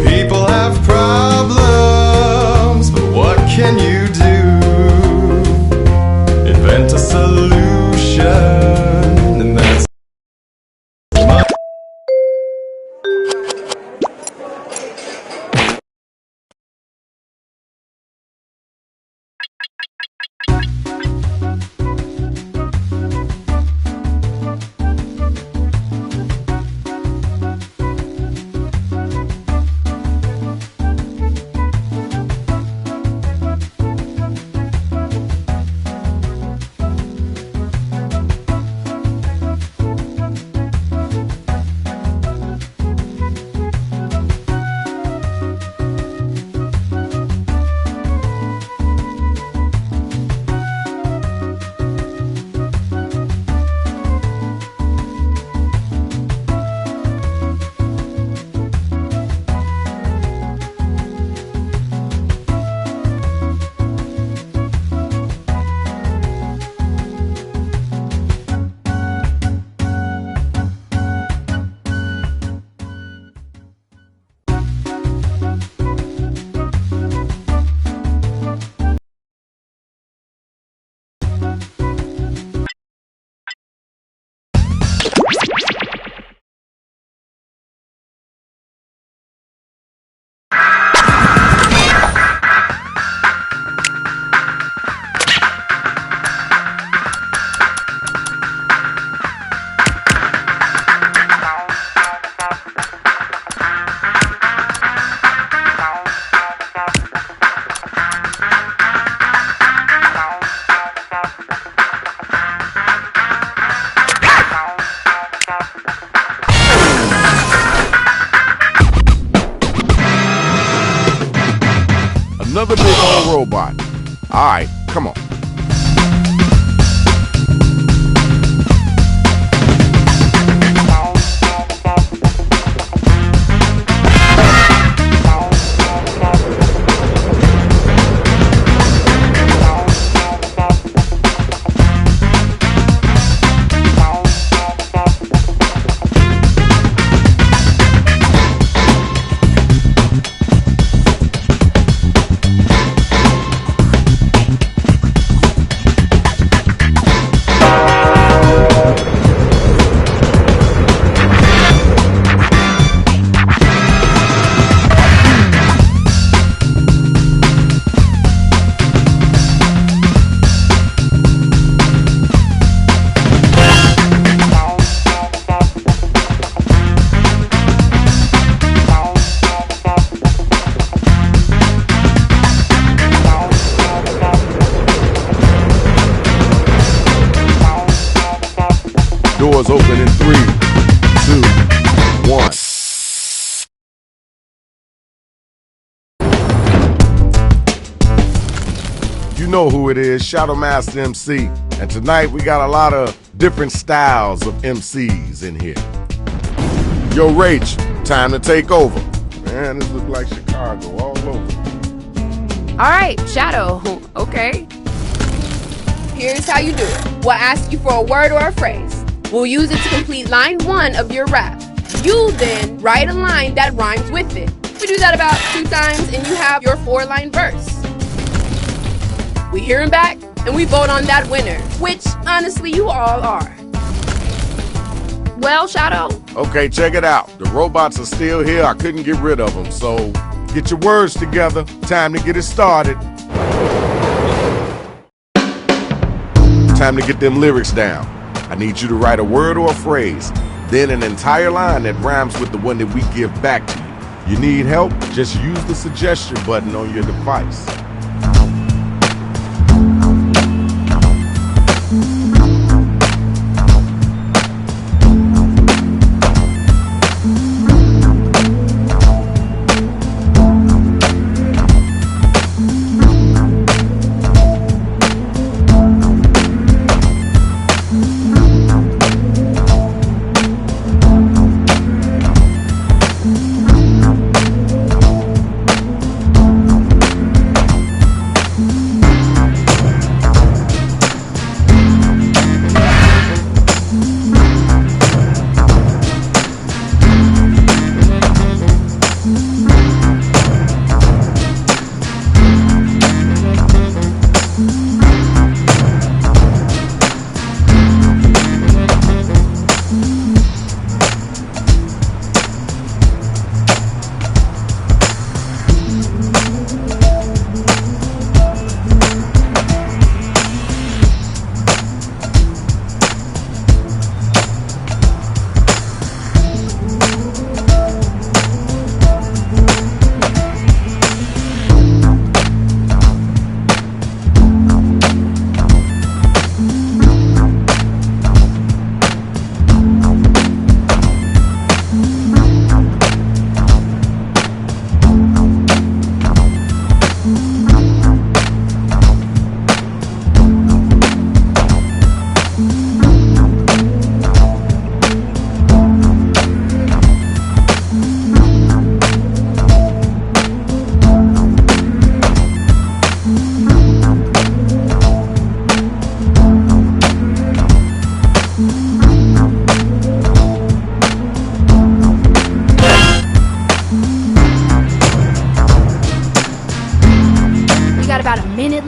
People have problems, but what can you do? Invent a solution, and that's Another big old robot. All right, come on. Doors open in 3, 2, 1. You know who it is, Shadow Master MC. And tonight we got a lot of different styles of MCs in here. Yo, Rach, time to take over. Man, this looks like Chicago all over. All right, Shadow. Okay. Here's how you do it. We'll ask you for a word or a phrase. We'll use it to complete line 1 of your rap. You then write a line that rhymes with it. We do that about 2 times and you have your 4-line verse. We hear him back and we vote on that winner, which honestly you all are. Well, Shadow? Okay, check it out. The robots are still here. I couldn't get rid of them, so get your words together. Time to get it started. Time to get them lyrics down. I need you to write a word or a phrase, then an entire line that rhymes with the one that we give back to you. You need help? Just use the suggestion button on your device.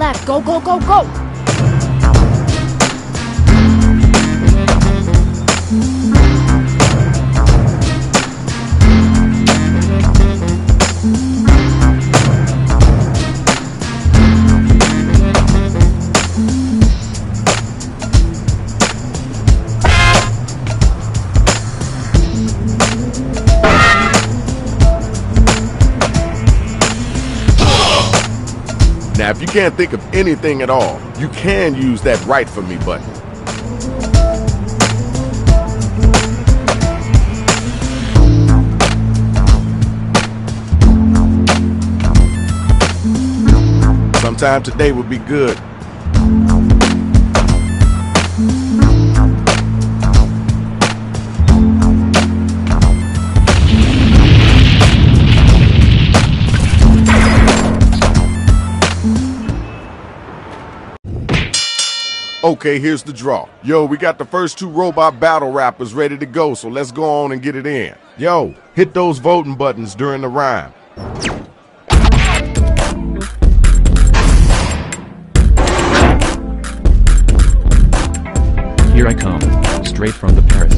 left. Go, go, go, go! Now, if you can't think of anything at all, you can use that Write For Me button. Sometime today would be good. Okay, here's the draw. Yo, we got the first 2 robot battle rappers ready to go, so let's go on and get it in. Yo, hit those voting buttons during the rhyme. Here I come, straight from the Paris.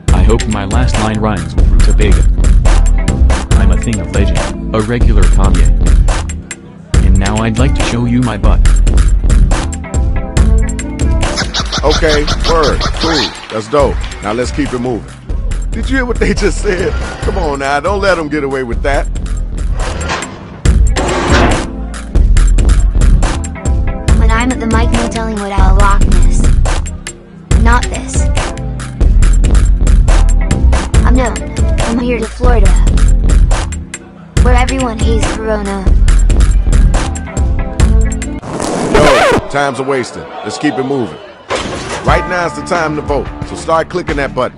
I hope my last line rhymes with rutabaga. I'm a thing of legend, a regular Kanye. And now I'd like to show you my butt. Okay, word, cool, that's dope. Now let's keep it moving. Did you hear what they just said? Come on now, don't let them get away with that. When I'm at the mic, no telling what I'll lock miss. Not this. I'm known. I'm here to Florida, where everyone hates Corona. Yo, time's a wasting. Let's keep it moving. Right now is the time to vote, so start clicking that button.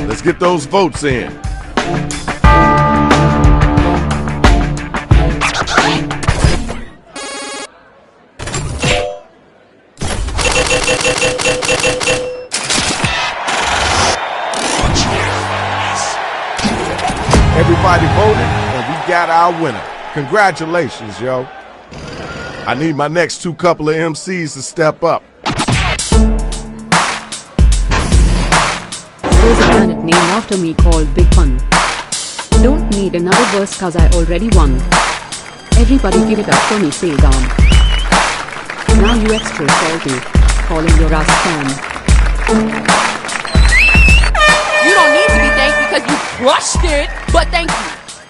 Let's get those votes in. Everybody voted, and we got our winner. Congratulations, yo. I need my next 2 couple of MCs to step up. There's a planet named after me called Big Fun. Don't need another verse cause I already won. Everybody give it up for me, say down. Now you extra salty, calling your ass fan. You don't need to be thanked because you crushed it, but thank you.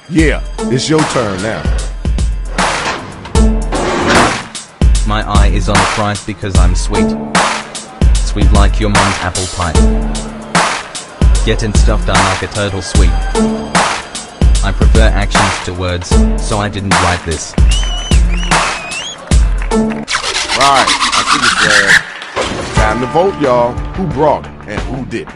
Yeah, it's your turn now. My eye is on the prize because I'm sweet. Sweet like your mom's apple pie. Getting stuff done like a turtle sweet. I prefer actions to words, so I didn't write this. Right, I see the flag. Time to vote, y'all. Who brought it and who didn't?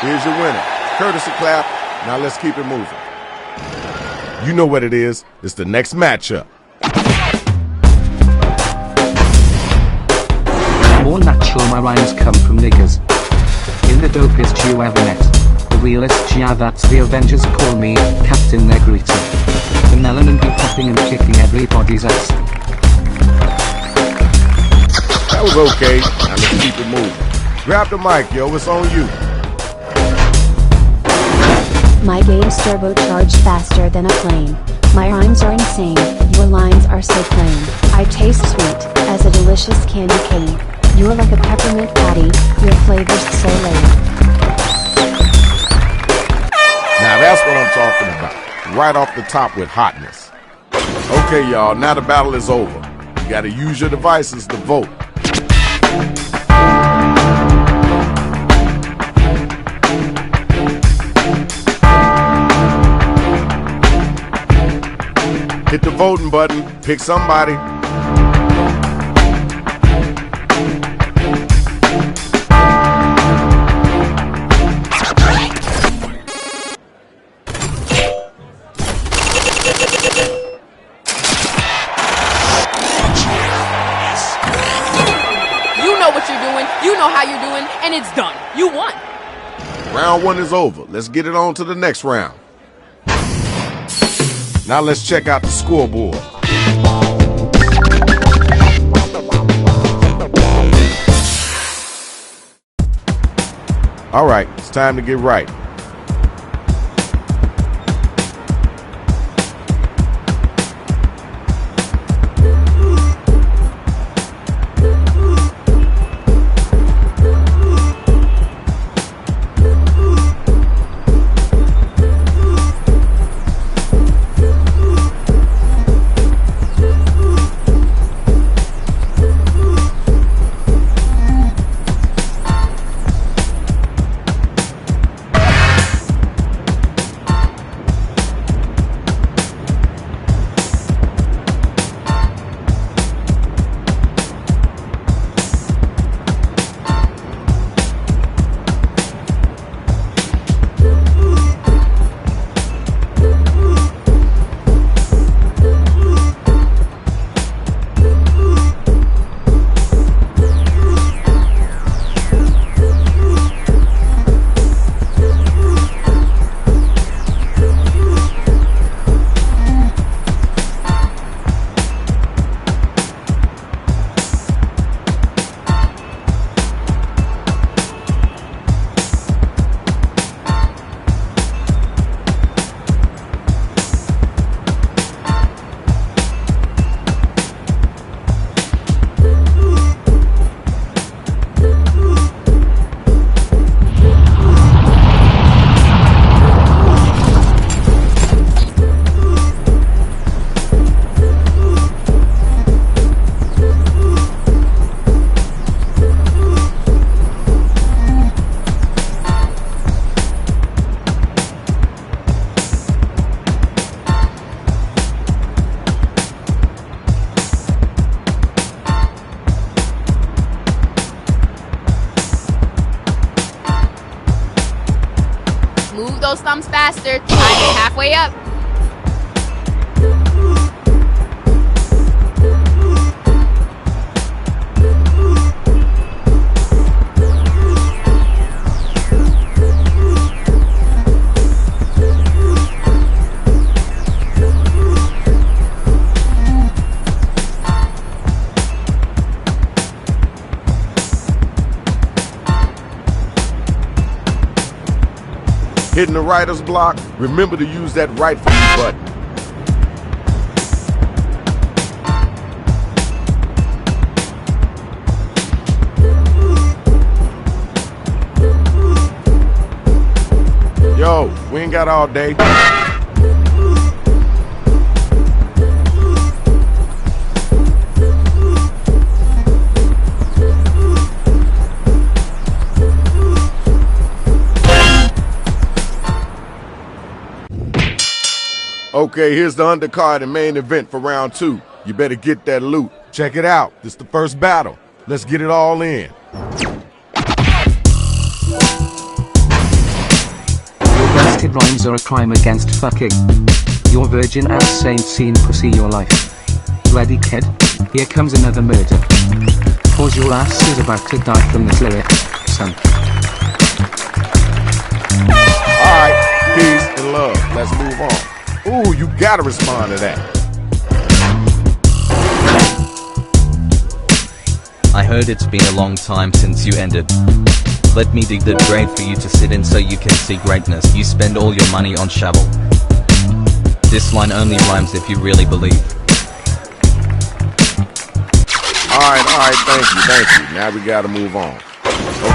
Here's your winner. Courtesy clap. Now let's keep it moving. You know what it is. It's the next matchup. More natural, my rhymes come from niggas. In the dopest you ever met. The realest, yeah, that's the Avengers. Call me Captain Negrita. The melanin be popping and kicking everybody's ass. That was okay. Now let's keep it moving. Grab the mic, yo. It's on you. My game's turbocharged faster than a plane. My rhymes are insane, your lines are so plain. I taste sweet, as a delicious candy cane. You're like a peppermint patty, your flavor's so lame. Now that's what I'm talking about. Right off the top with hotness. Okay, y'all, now the battle is over. You gotta use your devices to vote. Hit the voting button, pick somebody. You know what you're doing, you know how you're doing, and it's done. You won. Round 1 is over. Let's get it on to the next round. Now let's check out the scoreboard. All right, it's time to get right. those thumbs faster. Time is halfway up. Hitting the writer's block, remember to use that right for you button. Yo, we ain't got all day. Okay, here's the undercard and main event for round 2. You better get that loot. Check it out. This is the first battle. Let's get it all in. Your blasted rhymes are a crime against fucking your virgin ass saint scene pussy your life. Ready, kid? Here comes another murder. Cause your ass is about to die from this lyric, son. Alright, peace and love. Let's move on. Ooh, you gotta respond to that. I heard it's been a long time since you ended. Let me dig the grave for you to sit in so you can see greatness. You spend all your money on shovel. This line only rhymes if you really believe. Alright, thank you. Now we gotta move on.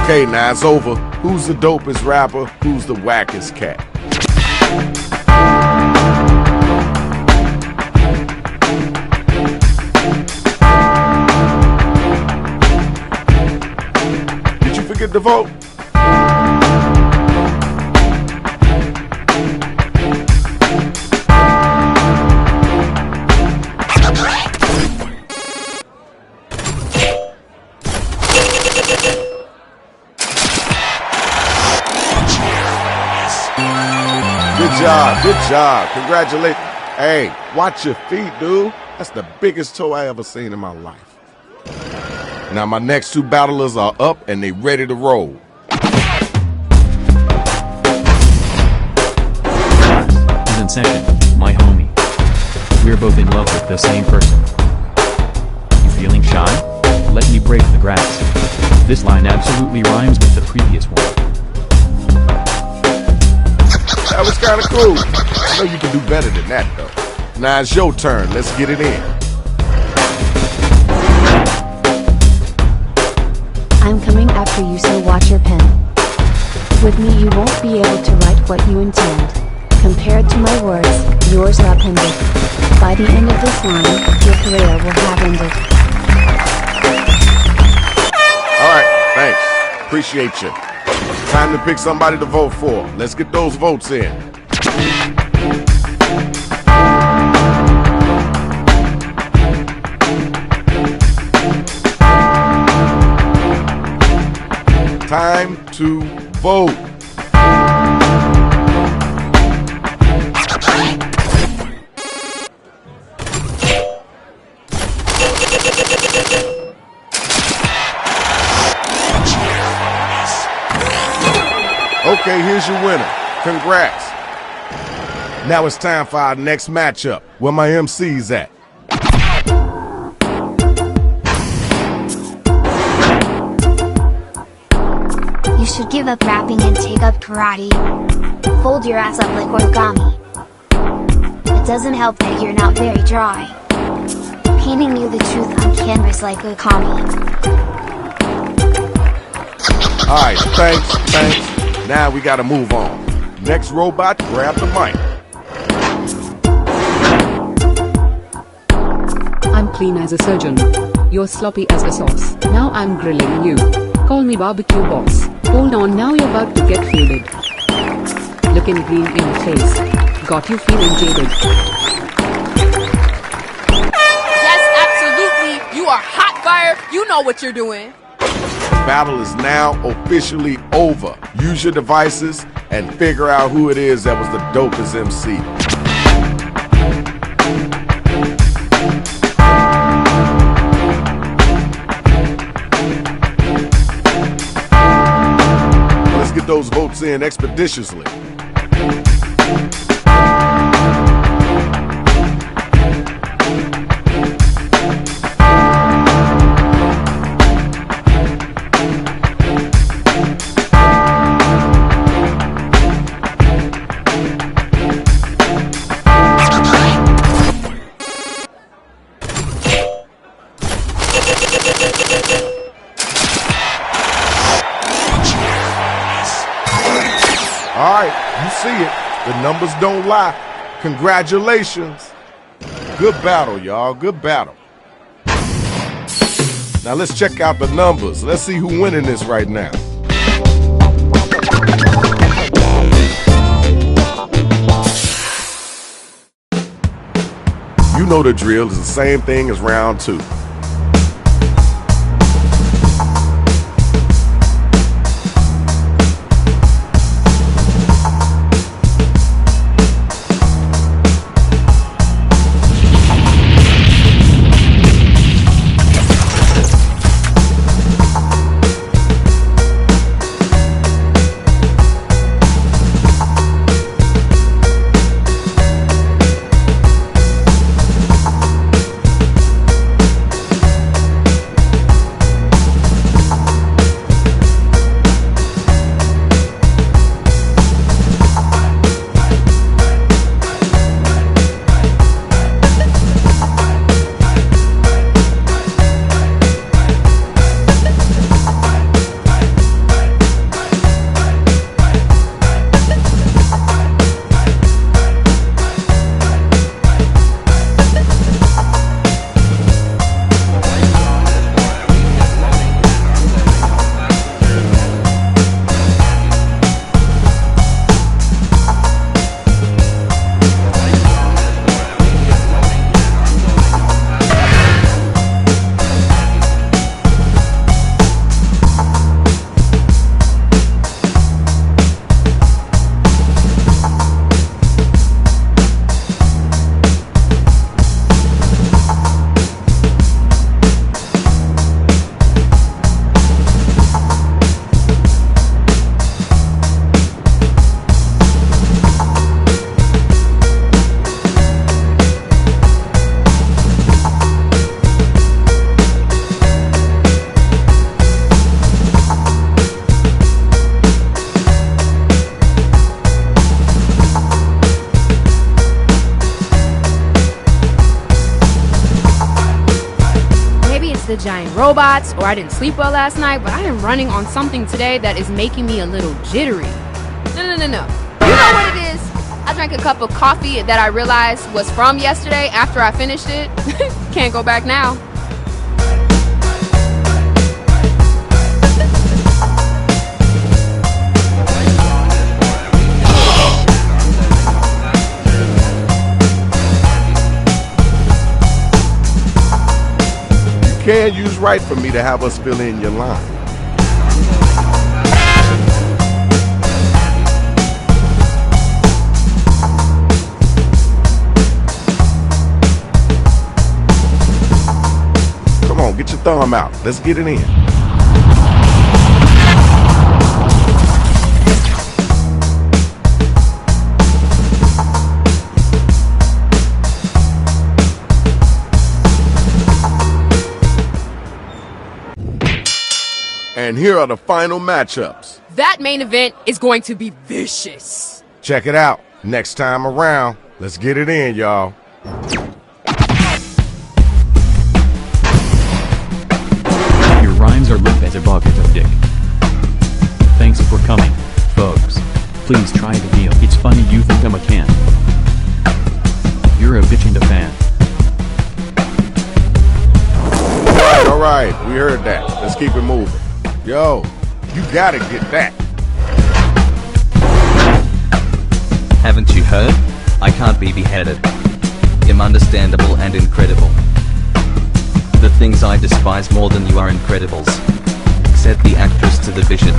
Okay, now it's over. Who's the dopest rapper? Who's the wackest cat? Get the vote. Good job. Congratulations. Hey, watch your feet, dude. That's the biggest toe I ever seen in my life. Now my next 2 battlers are up and they ready to roll. Is in session, my homie. We're both in love with the same person. You feeling shy? Let me break the grass. This line absolutely rhymes with the previous one. That was kind of cool. I know you can do better than that though. Now it's your turn. Let's get it in. I'm coming after you, so watch your pen. With me you won't be able to write what you intend. Compared to my words, yours are appended. By the end of this line, your career will have ended. Alright, thanks. Appreciate you. Time to pick somebody to vote for. Let's get those votes in. Time to vote. Okay, here's your winner. Congrats. Now it's time for our next matchup. Where my MC's at? You should give up rapping and take up karate. Fold your ass up like origami. It doesn't help that you're not very dry. Painting you the truth on canvas like a commie. Alright, thanks. Now we gotta move on. Next robot, grab the mic. I'm clean as a surgeon. You're sloppy as a sauce. Now I'm grilling you. Call me barbecue boss. Hold on, now you're about to get faded. Looking green in the face. Got you feeling jaded. Yes, absolutely. You are hot fire. You know what you're doing. The battle is now officially over. Use your devices and figure out who it is that was the dopest MC. Let's get those votes in expeditiously. All right, you see it. The numbers don't lie. Congratulations. Good battle, y'all. Good battle. Now let's check out the numbers. Let's see who's winning this right now. You know the drill. It's the same thing as round 2. The giant robots, or I didn't sleep well last night, but I am running on something today that is making me a little jittery. No. You know what it is? I drank a cup of coffee that I realized was from yesterday after I finished it. Can't go back now. Can use right for me to have us fill in your line. Come on, get your thumb out. Let's get it in. And here are the final matchups. That main event is going to be vicious. Check it out. Next time around, let's get it in, y'all. Your rhymes are limp as a bucket of dick. Thanks for coming, folks. Please try the deal. It's funny you think I'm a can. You're a bitch and a fan. All right, we heard that. Let's keep it moving. Yo, you gotta get that. Haven't you heard? I can't be beheaded. I'm understandable and incredible. The things I despise more than you are incredibles. said the actress to the bishop.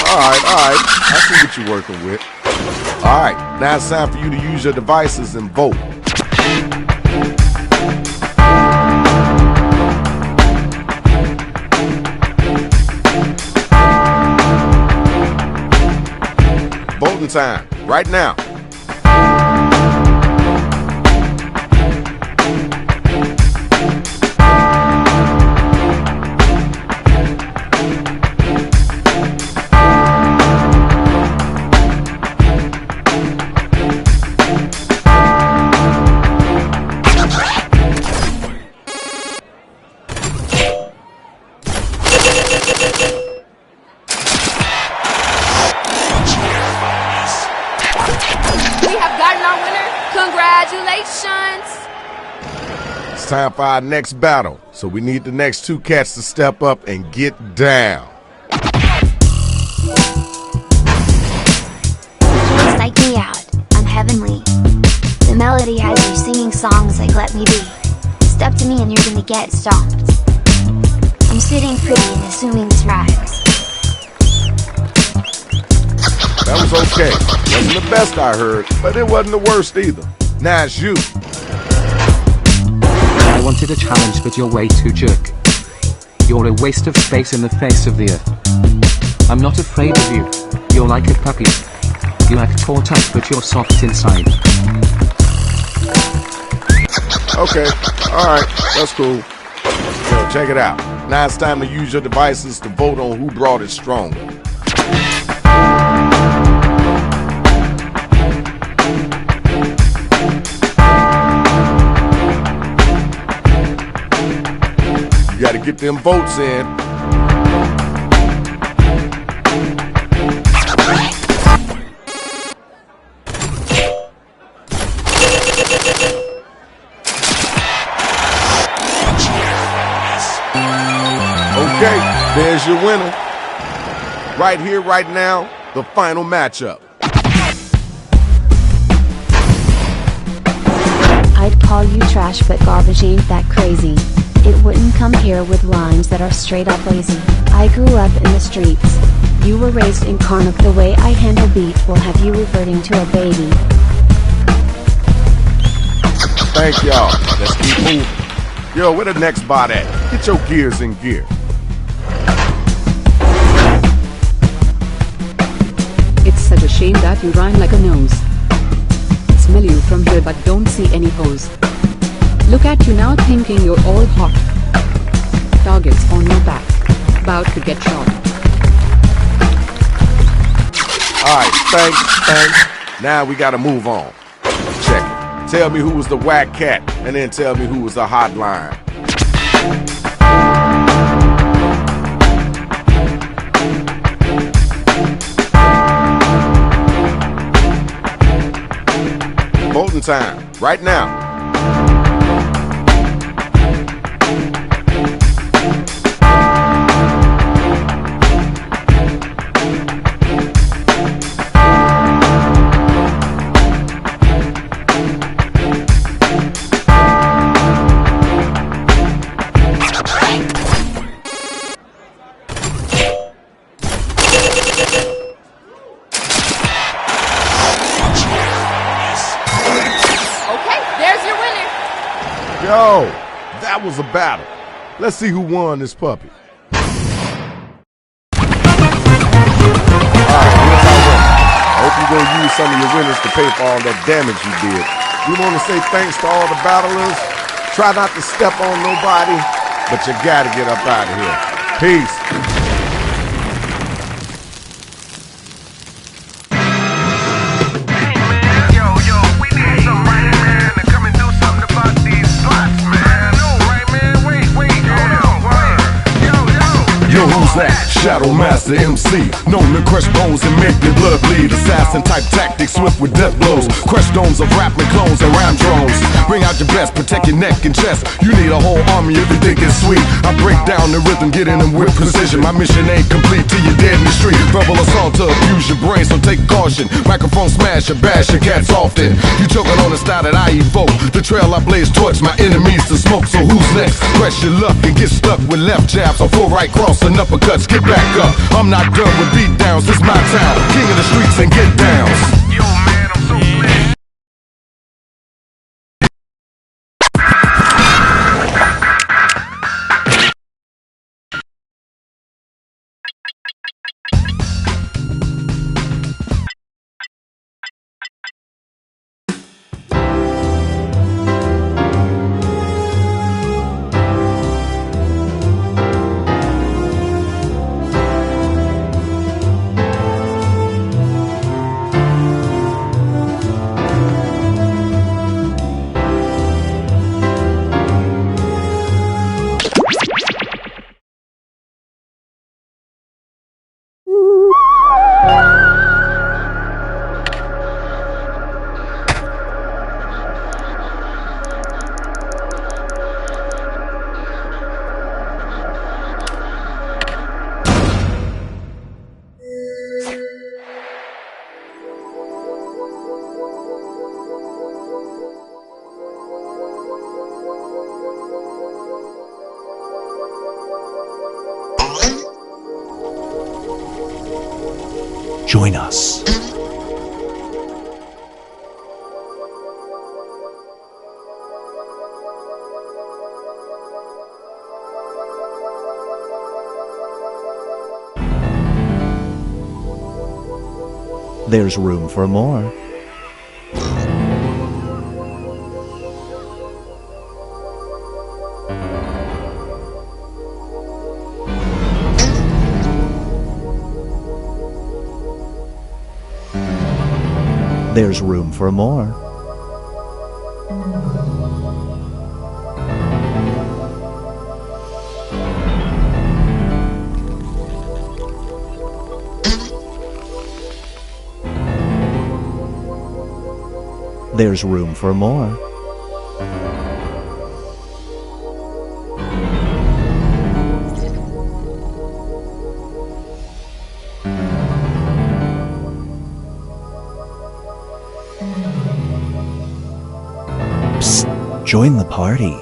Alright. I see what you're working with. Alright, now it's time for you to use your devices and vote. Voting time, right now. It's time for our next battle, so we need the next two cats to step up and get down. Just psych me out. I'm heavenly. The melody has you singing songs like Let Me Be. Step to me and you're gonna get stomped. I'm sitting pretty and assuming this rhymes. That was okay. Wasn't the best I heard, but it wasn't the worst either. Now it's you. I wanted a challenge, but you're way too jerk. You're a waste of space in the face of the earth. I'm not afraid of you. You're like a puppy. You act taught up, but you're soft inside. Okay, alright, that's cool. Yo, check it out. Now it's time to use your devices to vote on who brought it stronger. You gotta get them votes in. Okay, there's your winner. Right here, right now, the final matchup. I'd call you trash, but garbage ain't that crazy. It wouldn't come here with lines that are straight up lazy. I grew up in the streets. You were raised in Karnak. The way I handle beat will have you reverting to a baby. Thank y'all. Let's keep moving. Yo, where the next bot at? Get your gears in gear. It's such a shame that you rhyme like a nose. Smell you from here but don't see any hose. Look at you now thinking you're all hot. Targets on your back. About to get shot. Alright, thanks. Now we gotta move on. Check it. Tell me who was the whack cat, and then tell me who was the hotline. Voting time, right now. Yo, that was a battle. Let's see who won this puppy. Alright, here's our winner. I hope you're going to use some of your winners to pay for all that damage you did. We want to say thanks to all the battlers. Try not to step on nobody, but you got to get up out of here. Peace. Yo, who's that? Shadow Master MC, known to crush bones and make your blood bleed. Assassin type tactics, swift with death blows. Crush domes of rapping clones and rhyme drones. Bring out your best, protect your neck and chest. You need a whole army if you think it's sweet. I break down the rhythm, get in them with precision. My mission ain't complete till you're dead in the street. Verbal assault to abuse your brain, so take caution. Microphone smash or bash your cats often. You choking on the style that I evoke. The trail I blaze towards my enemies to smoke. So who's next? Press your luck and get stuck with left jabs or full right cross and uppercuts. Get back up. I'm not done with beat downs. This my town. King of the streets and get downs. Yo man, I'm so glad. Join us. There's room for more. There's room for more. There's room for more. Psst, join the party.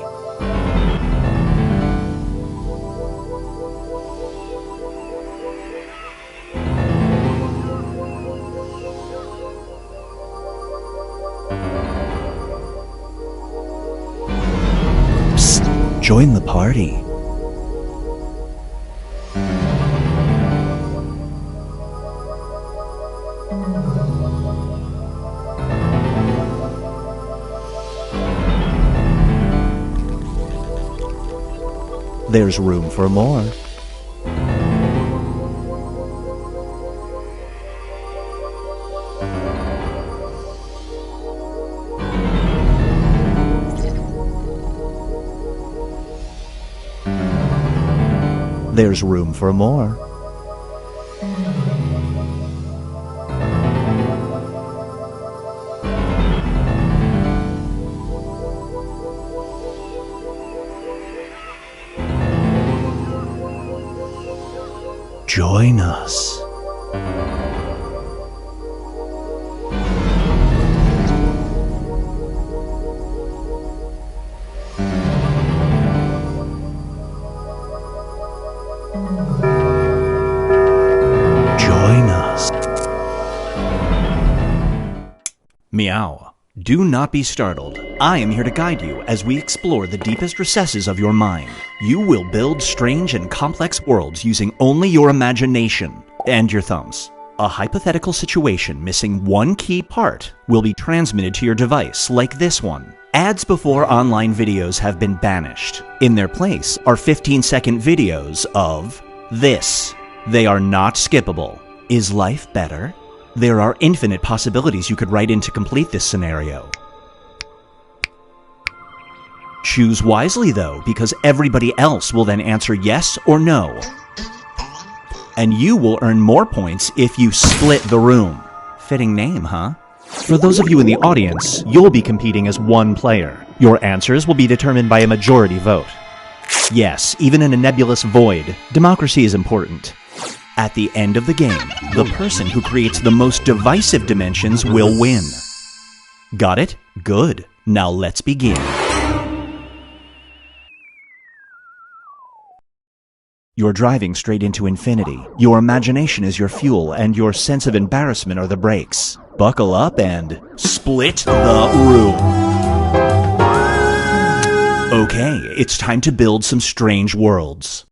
Join the party. There's room for more. There's room for more. Join us. Meow. Do not be startled. I am here to guide you as we explore the deepest recesses of your mind. You will build strange and complex worlds using only your imagination and your thumbs. A hypothetical situation missing one key part will be transmitted to your device, like this one. Ads before online videos have been banished. In their place are 15-second videos of this. They are not skippable. Is life better? There are infinite possibilities you could write in to complete this scenario. Choose wisely though, because everybody else will then answer yes or no. And you will earn more points if you split the room. Fitting name, huh? For those of you in the audience, you'll be competing as one player. Your answers will be determined by a majority vote. Yes, even in a nebulous void, democracy is important. At the end of the game, the person who creates the most divisive dimensions will win. Got it? Good. Now let's begin. You're driving straight into infinity. Your imagination is your fuel, and your sense of embarrassment are the brakes. Buckle up and split the room. Okay, it's time to build some strange worlds.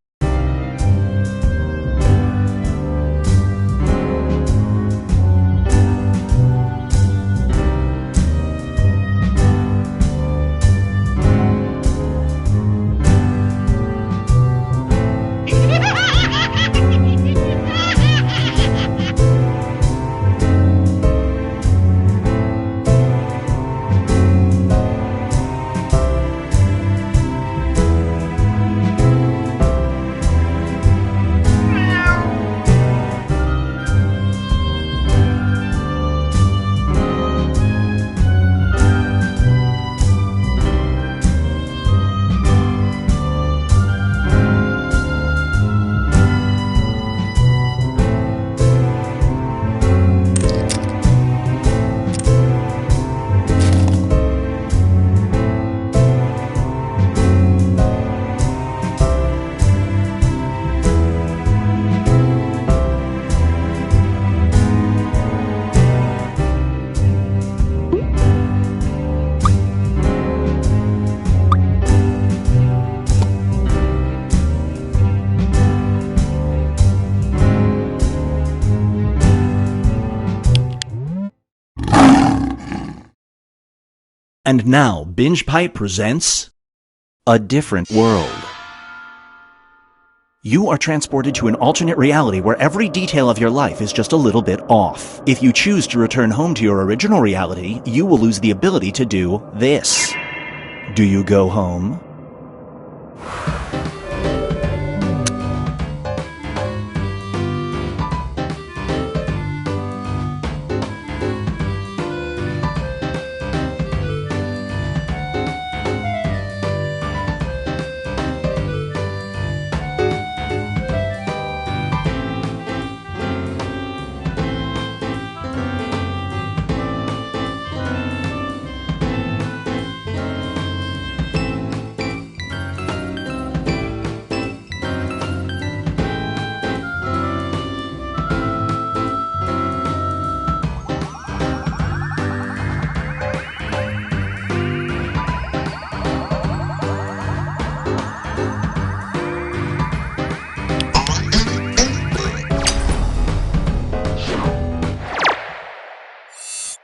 And now, Binge Pipe presents A Different World. You are transported to an alternate reality where every detail of your life is just a little bit off. If you choose to return home to your original reality, you will lose the ability to do this. Do you go home?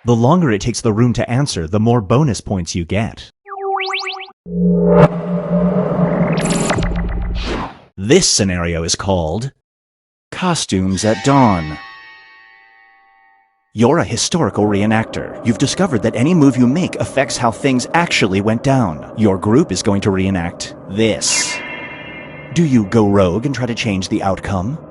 The longer it takes the room to answer, the more bonus points you get. This scenario is called Costumes at Dawn. You're a historical reenactor. You've discovered that any move you make affects how things actually went down. Your group is going to reenact this. Do you go rogue and try to change the outcome?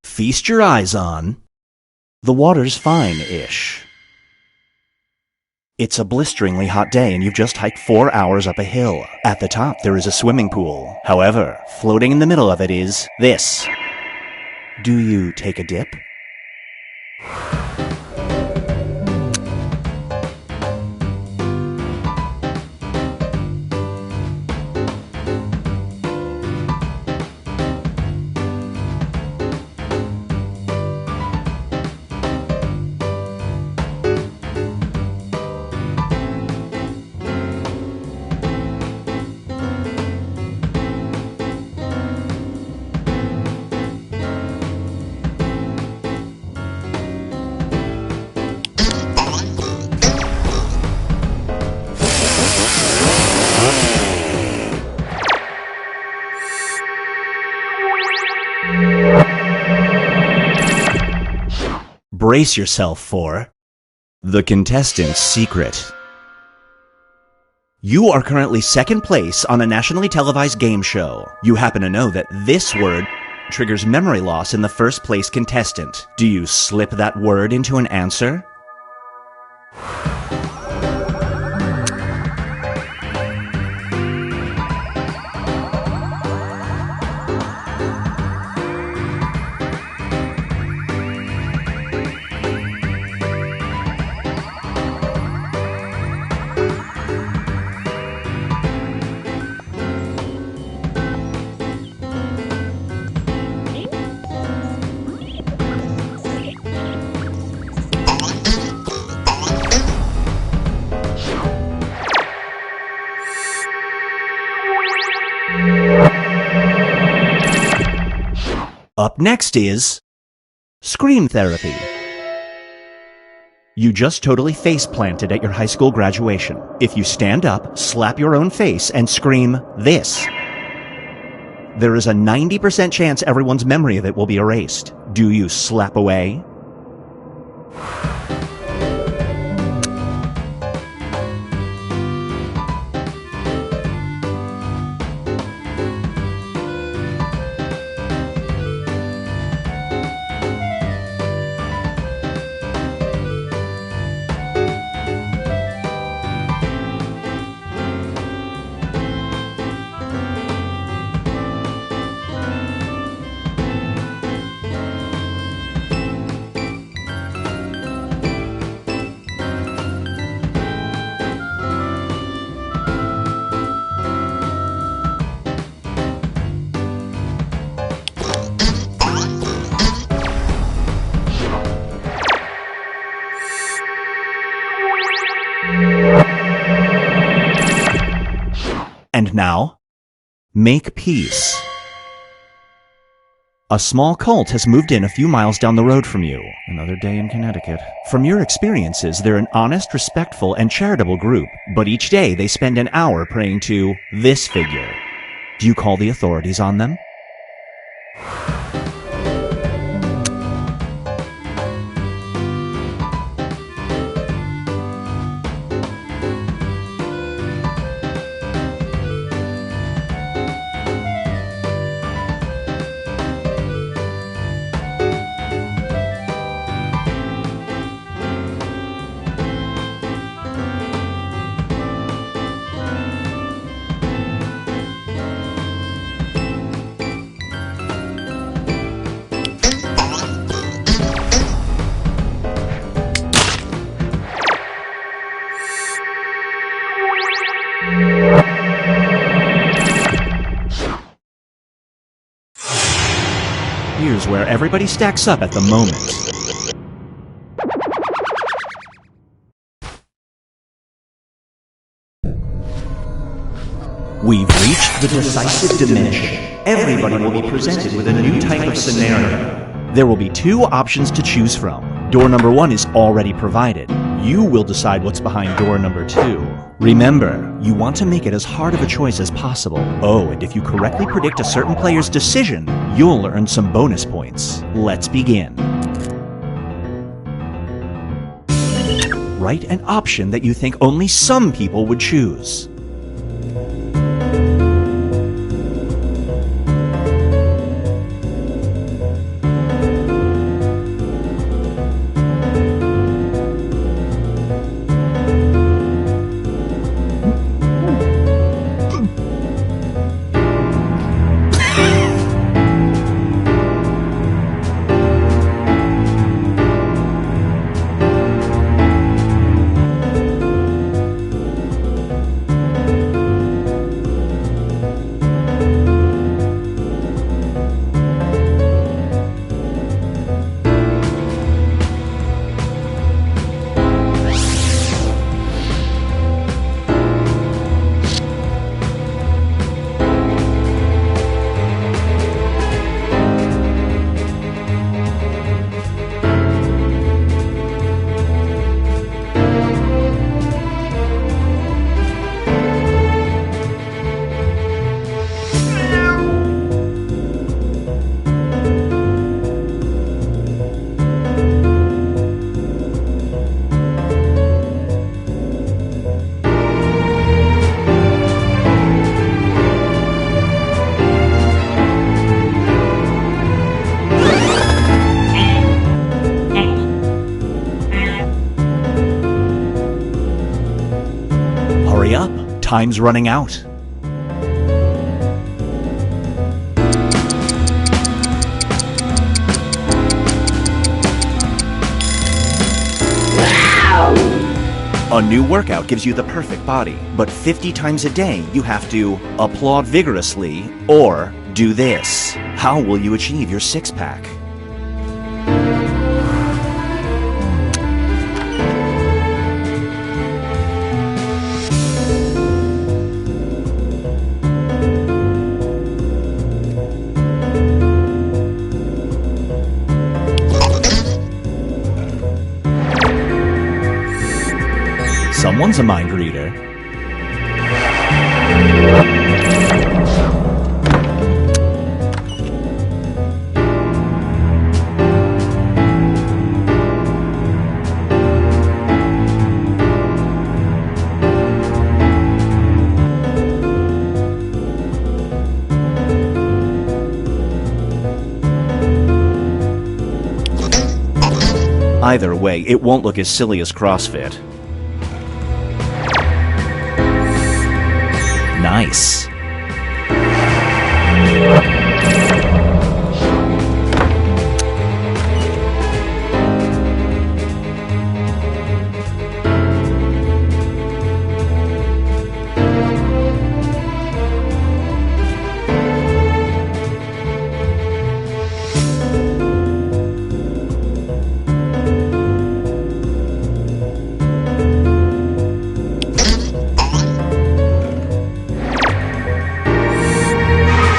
Feast your eyes on the water's fine-ish. It's a blisteringly hot day and you've just hiked 4 hours up a hill. At the top there is a swimming pool. However, floating in the middle of it is this. Do you take a dip? brace yourself for the contestant's secret. You are currently second place on a nationally televised game show. You happen to know that this word triggers memory loss in the first place contestant. Do you slip that word into an answer? Up next is scream therapy. You just totally face planted at your high school graduation. If you stand up, slap your own face, and scream this, there is a 90% chance everyone's memory of it will be erased. Do you slap away? And now, make peace. A small cult has moved in a few miles down the road from you. Another day in Connecticut. From your experiences, they're an honest, respectful, and charitable group, but each day they spend an hour praying to this figure. Do you call the authorities on them? Here's where everybody stacks up at the moment. We've reached the decisive dimension. Everybody will be presented with a new type of scenario. There will be two options to choose from. Door number 1 is already provided. You will decide what's behind door number 2. Remember, you want to make it as hard of a choice as possible. Oh, and if you correctly predict a certain player's decision, you'll earn some bonus points. Let's begin. Write an option that you think only some people would choose. Time's running out. A new workout gives you the perfect body, but 50 times a day you have to applaud vigorously or do this. How will you achieve your six-pack? Someone's a mind reader. Either way, it won't look as silly as CrossFit. Nice.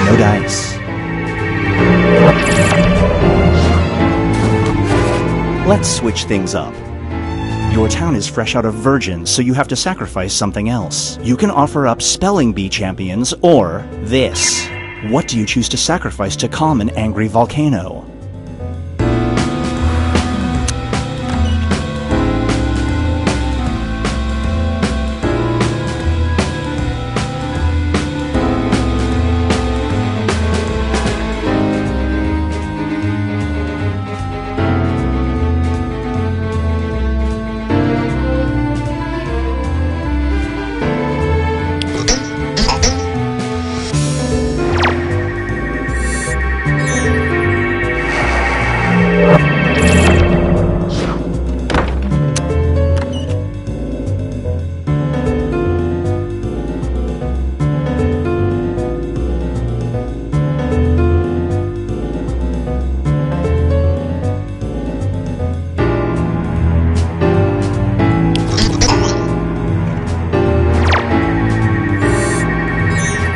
No dice. Let's switch things up. Your town is fresh out of virgins, so you have to sacrifice something else. You can offer up spelling bee champions or this. What do you choose to sacrifice to calm an angry volcano?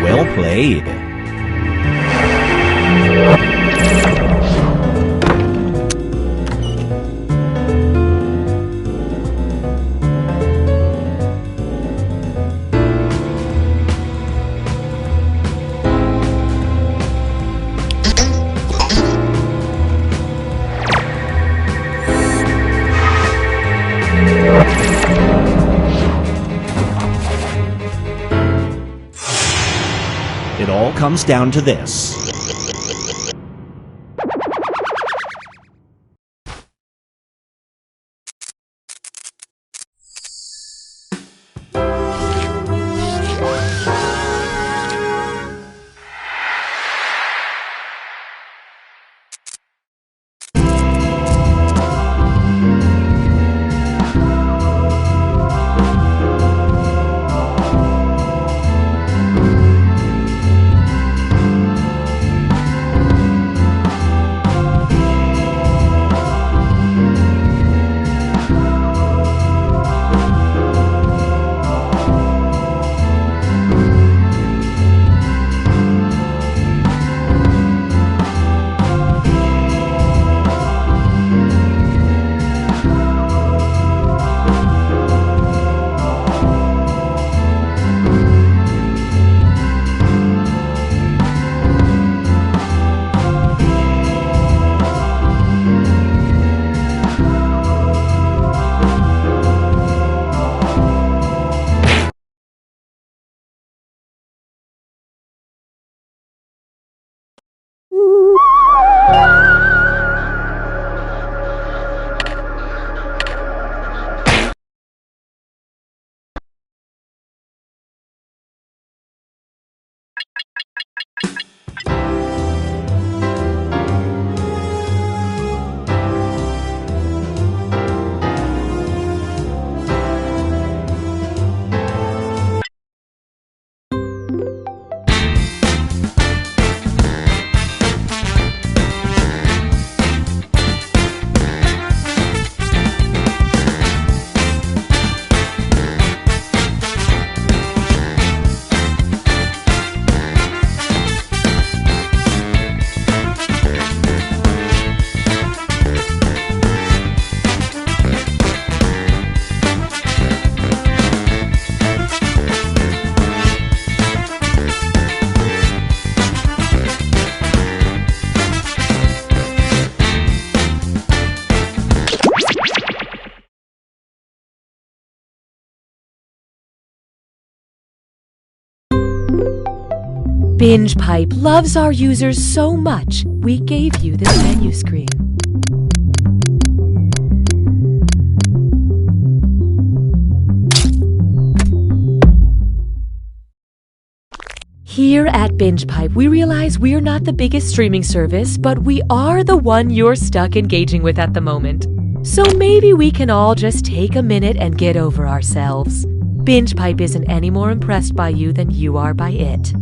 Well played. It all comes down to this. Binge Pipe loves our users so much, we gave you this menu screen. Here at Binge Pipe, we realize we're not the biggest streaming service, but we are the one you're stuck engaging with at the moment. So maybe we can all just take a minute and get over ourselves. Binge Pipe isn't any more impressed by you than you are by it.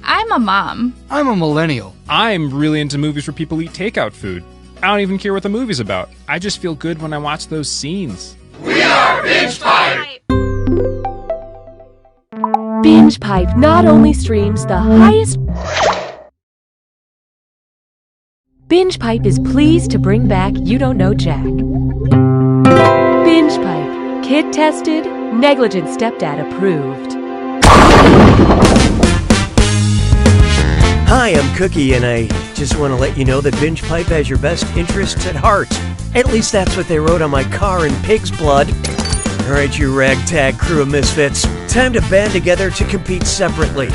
I'm a mom. I'm a millennial. I'm really into movies where people eat takeout food. I don't even care what the movie's about. I just feel good when I watch those scenes. We are Binge Pipe! Binge Pipe not only streams the highest... Binge Pipe is pleased to bring back You Don't Know Jack. Binge Pipe, kid tested, negligent stepdad approved. Hi, I'm Cookie, and I just want to let you know that Binge Pipe has your best interests at heart. At least that's what they wrote on my car in pig's blood. All right, you ragtag crew of misfits. Time to band together to compete separately.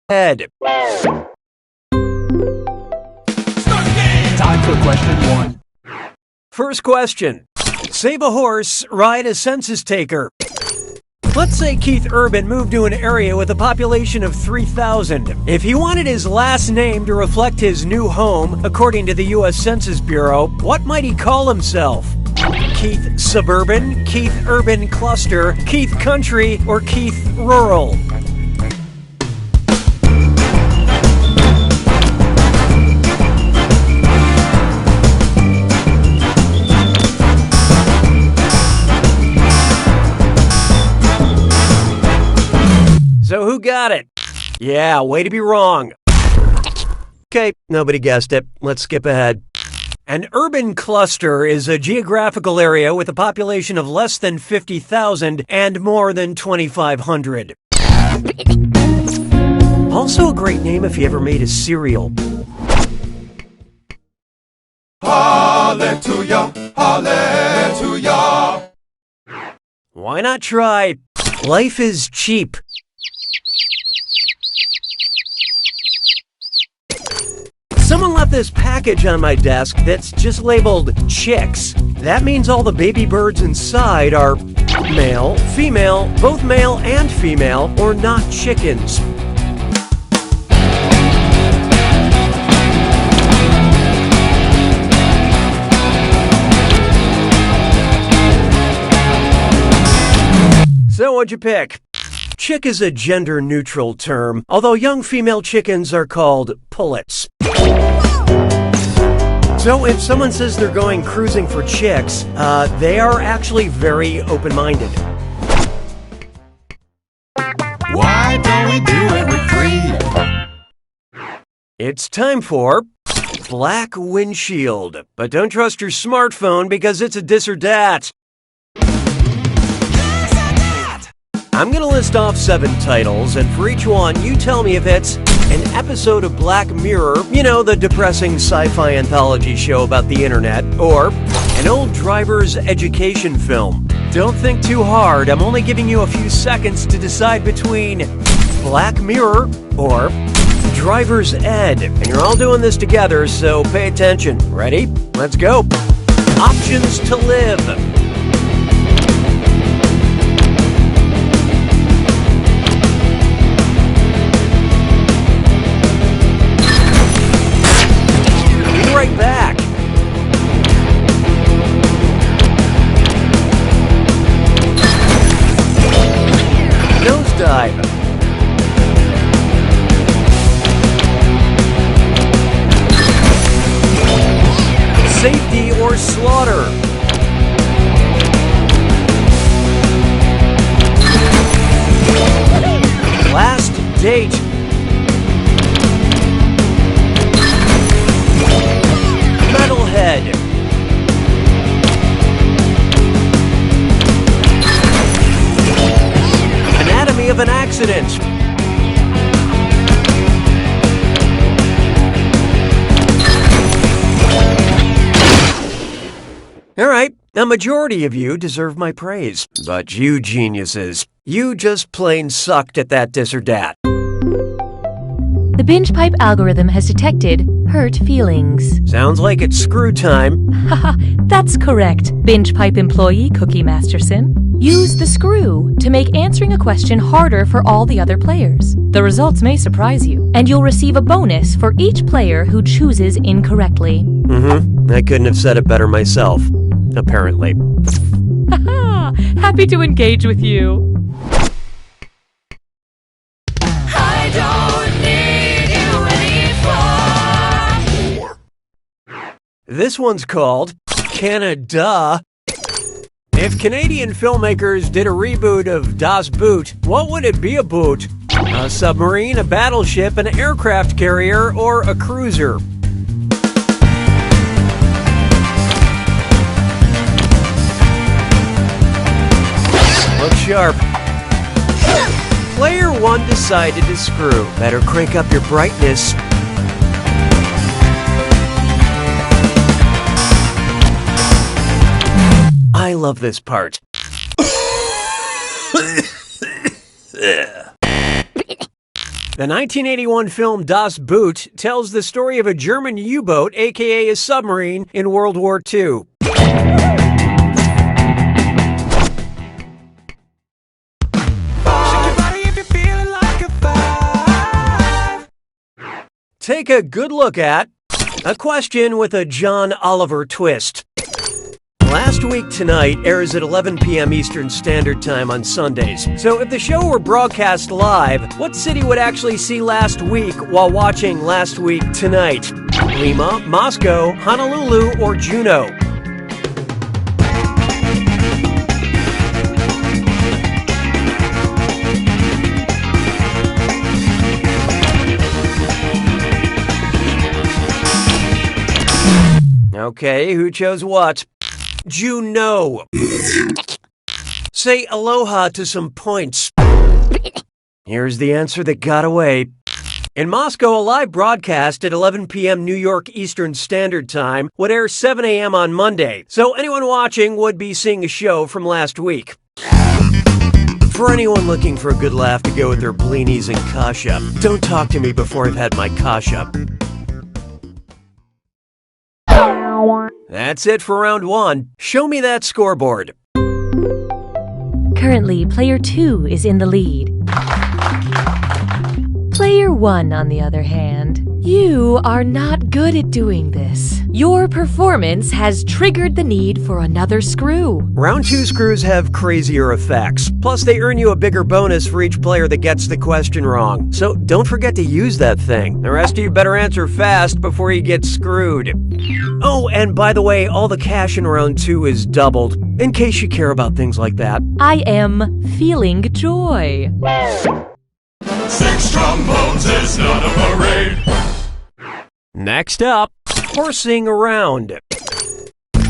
Head. Time for question 1. First question. Save a horse, ride a census taker. Let's say Keith Urban moved to an area with a population of 3,000. If he wanted his last name to reflect his new home, according to the U.S. Census Bureau, what might he call himself? Keith Suburban, Keith Urban Cluster, Keith Country, or Keith Rural? So who got it? Yeah, way to be wrong. Okay, nobody guessed it. Let's skip ahead. An urban cluster is a geographical area with a population of less than 50,000 and more than 2,500. Also a great name if you ever made a cereal. Hallelujah, hallelujah. Why not try Life is Cheap? Someone left this package on my desk that's just labeled chicks. That means all the baby birds inside are male, female, both male and female, or not chickens. So what'd you pick? Chick is a gender-neutral term, although young female chickens are called pullets. So if someone says they're going cruising for chicks, they are actually very open-minded. Why don't we do it with free? It's time for Black Windshield. But don't trust your smartphone because it's a this or dat. I'm going to list off 7 titles, and for each one, you tell me if it's an episode of Black Mirror, you know, the depressing sci-fi anthology show about the internet, or an old driver's education film. Don't think too hard. I'm only giving you a few seconds to decide between Black Mirror or Driver's Ed. And you're all doing this together, so pay attention. Ready? Let's go. Options to live. Right back. Nosedive. Safety or slaughter. Last date. Metalhead. of an accident. All right, a majority of you deserve my praise, but you geniuses, you just plain sucked at that this or dat. The binge pipe algorithm has detected hurt feelings. Sounds like it's screw time. Haha, that's correct, binge pipe employee Cookie Masterson. Use the screw to make answering a question harder for all the other players. The results may surprise you, and you'll receive a bonus for each player who chooses incorrectly. I couldn't have said it better myself, apparently. Haha, happy to engage with you. I don't need you anymore. This one's called Canada. If Canadian filmmakers did a reboot of Das Boot, what would it be about? A submarine, a battleship, an aircraft carrier, or a cruiser? Look sharp. Player 1 decided to screw. Better crank up your brightness. I love this part. The 1981 film Das Boot tells the story of a German U-boat, aka a submarine, in World War II. Take a good look at a question with a John Oliver twist. Last Week Tonight airs at 11 p.m. Eastern Standard Time on Sundays. So if the show were broadcast live, what city would actually see Last Week while watching Last Week Tonight? Lima, Moscow, Honolulu, or Juneau? Okay, who chose what? Juneau. Say aloha to some points. Here's the answer that got away. In Moscow, a live broadcast at 11 p.m. New York Eastern Standard Time would air 7 a.m. on Monday, so anyone watching would be seeing a show from last week. For anyone looking for a good laugh to go with their blinis and kasha, don't talk to me before I've had my kasha. That's it for round 1. Show me that scoreboard. Currently, player 2 is in the lead. Player 1, on the other hand, you are not good at doing this. Your performance has triggered the need for another screw. Round 2 screws have crazier effects. Plus, they earn you a bigger bonus for each player that gets the question wrong. So don't forget to use that thing. The rest of you better answer fast before you get screwed. Oh, and by the way, all the cash in round 2 is doubled, in case you care about things like that. I am feeling joy. 6 trombones is not a parade. Next up, horsing around.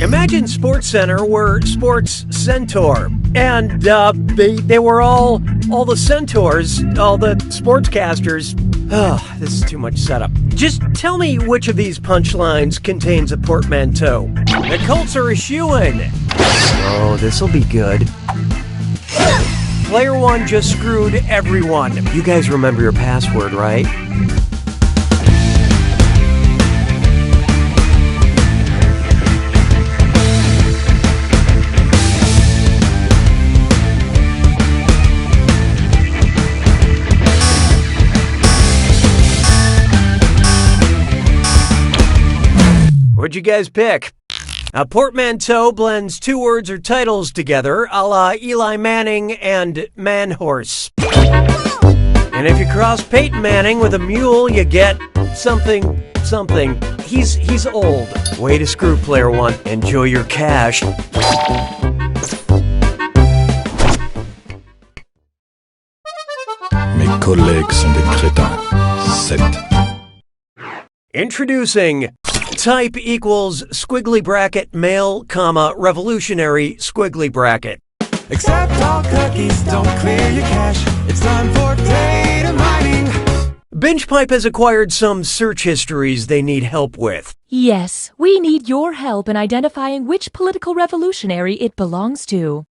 Imagine SportsCenter were Sports Centaur, and they were all the centaurs, all the sportscasters. Oh, this is too much setup. Just tell me which of these punchlines contains a portmanteau. The Colts are a shoo-in. Oh, this'll be good. Player 1 just screwed everyone. You guys remember your password, right? What'd you guys pick? A portmanteau blends 2 words or titles together, a la Eli Manning and Man Horse. And if you cross Peyton Manning with a mule, you get something. He's old. Way to screw, player 1. Enjoy your cash. Mes collègues sont des crétins. 7. Introducing type equals squiggly bracket male, comma, revolutionary squiggly bracket. Except all cookies don't clear your cache. It's time for data mining. BingePipe has acquired some search histories they need help with. Yes, we need your help in identifying which political revolutionary it belongs to.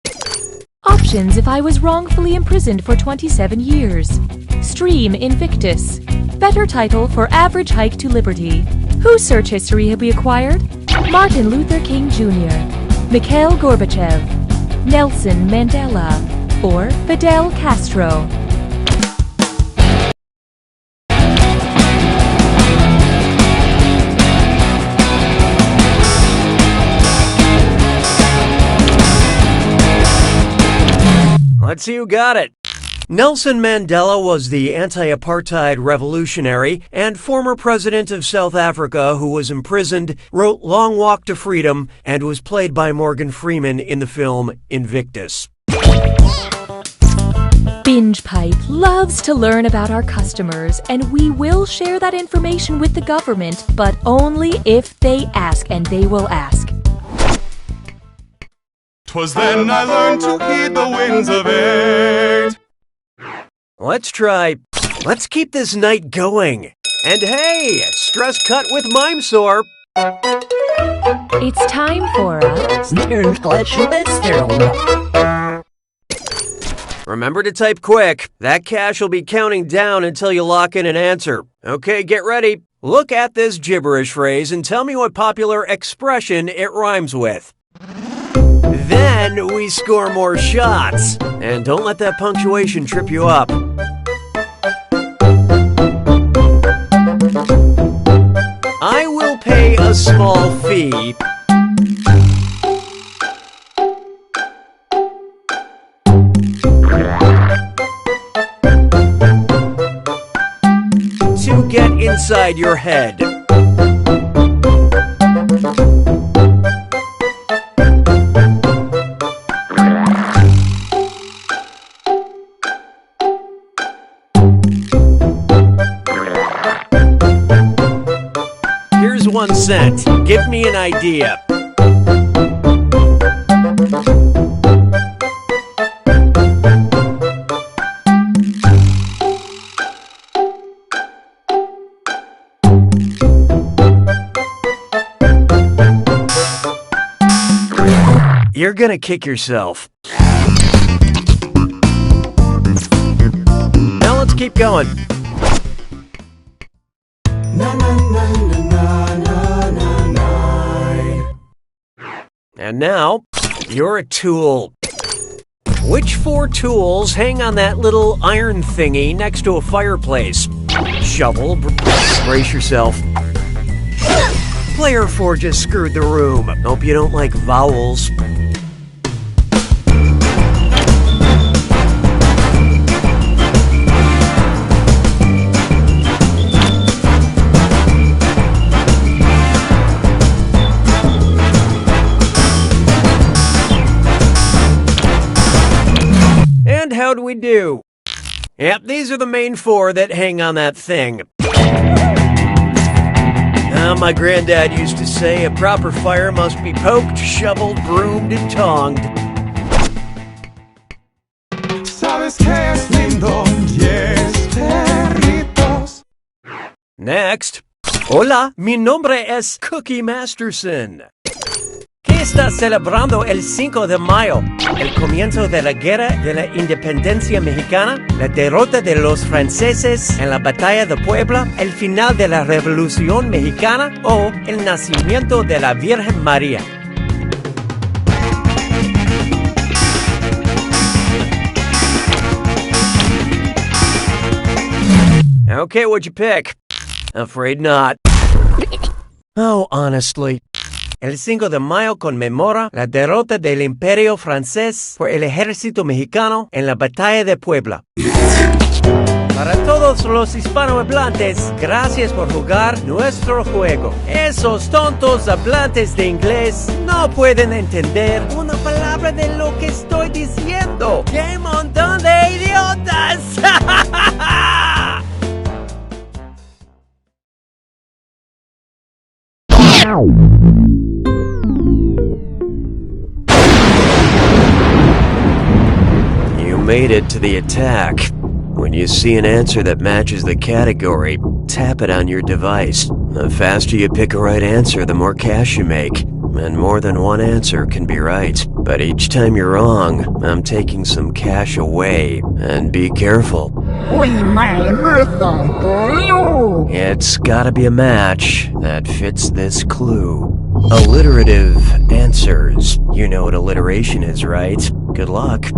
Options if I was wrongfully imprisoned for 27 years. Stream Invictus. Better title for Average Hike to Liberty. Whose search history have we acquired? Martin Luther King Jr., Mikhail Gorbachev, Nelson Mandela, or Fidel Castro. Let's see who got it. Nelson Mandela was the anti-apartheid revolutionary and former president of South Africa who was imprisoned, wrote Long Walk to Freedom, and was played by Morgan Freeman in the film Invictus. BingePipe loves to learn about our customers, and we will share that information with the government, but only if they ask, and they will ask. 'Twas then I learned to heed the winds of eight. Let's keep this night going. And hey, stress cut with Mimesore. It's time for Remember to type quick. That cache will be counting down until you lock in an answer. Okay, get ready. Look at this gibberish phrase and tell me what popular expression it rhymes with. Then we score more shots. And don't let that punctuation trip you up. I will pay a small fee to get inside your head. Here's 1 cent. Give me an idea. You're gonna kick yourself. Now let's keep going. And now, you're a tool. Which 4 tools hang on that little iron thingy next to a fireplace? Shovel, brace yourself. Player 4 just screwed the room. Hope you don't like vowels. And how'd we do? Yep, these are the main 4 that hang on that thing. My granddad used to say a proper fire must be poked, shoveled, broomed, and tonged. Sabes que es lindo, yes, perritos. Next. Hola, mi nombre es Cookie Masterson. ¿Qué está celebrando el 5 de mayo? ¿El comienzo de la Guerra de la Independencia Mexicana? ¿La derrota de los franceses en la Batalla de Puebla? ¿El final de la Revolución Mexicana? ¿O el nacimiento de la Virgen María? Okay, what'd you pick? Afraid not. Oh, honestly. El 5 de mayo conmemora la derrota del Imperio francés por el ejército mexicano en la Batalla de Puebla. Para todos los hispanohablantes, gracias por jugar nuestro juego. Esos tontos hablantes de inglés no pueden entender una palabra de lo que estoy diciendo. ¡Qué montón de idiotas! made it to the attack. When you see an answer that matches the category, tap it on your device. The faster you pick a right answer, the more cash you make. And more than one answer can be right. But each time you're wrong, I'm taking some cash away. And be careful. It's gotta be a match that fits this clue. Alliterative answers. You know what alliteration is, right? Good luck.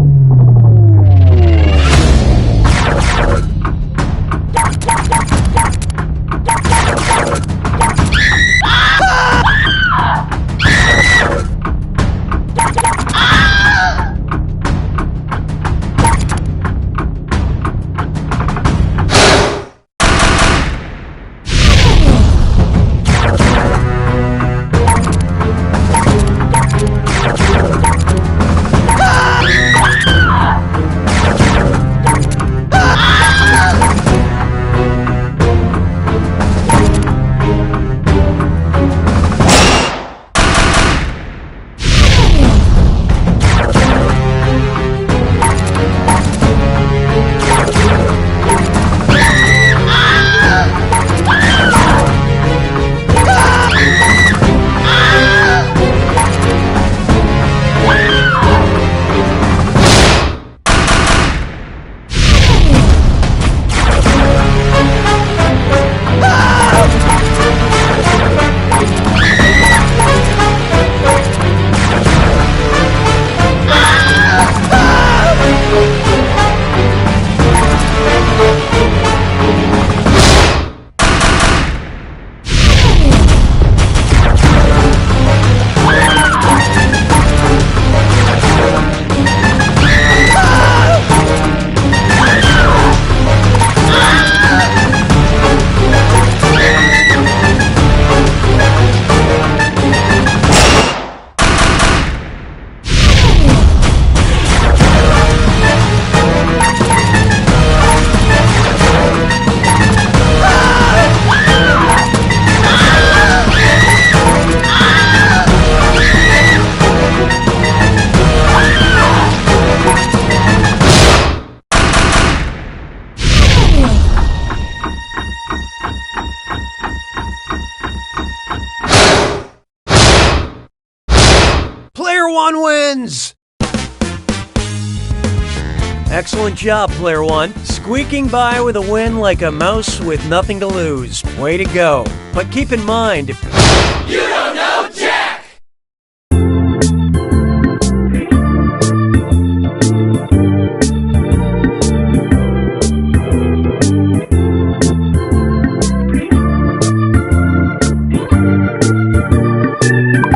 Player one wins! Excellent job, Player One. Squeaking by with a win like a mouse with nothing to lose. Way to go. But keep in mind... You don't know Jack!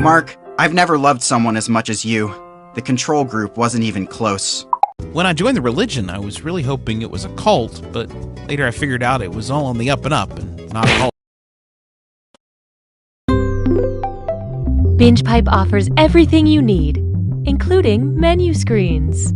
Mark, I've never loved someone as much as you. The control group wasn't even close. When I joined the religion, I was really hoping it was a cult, but later I figured out it was all on the up and up and not a cult. BingePipe offers everything you need, including menu screens.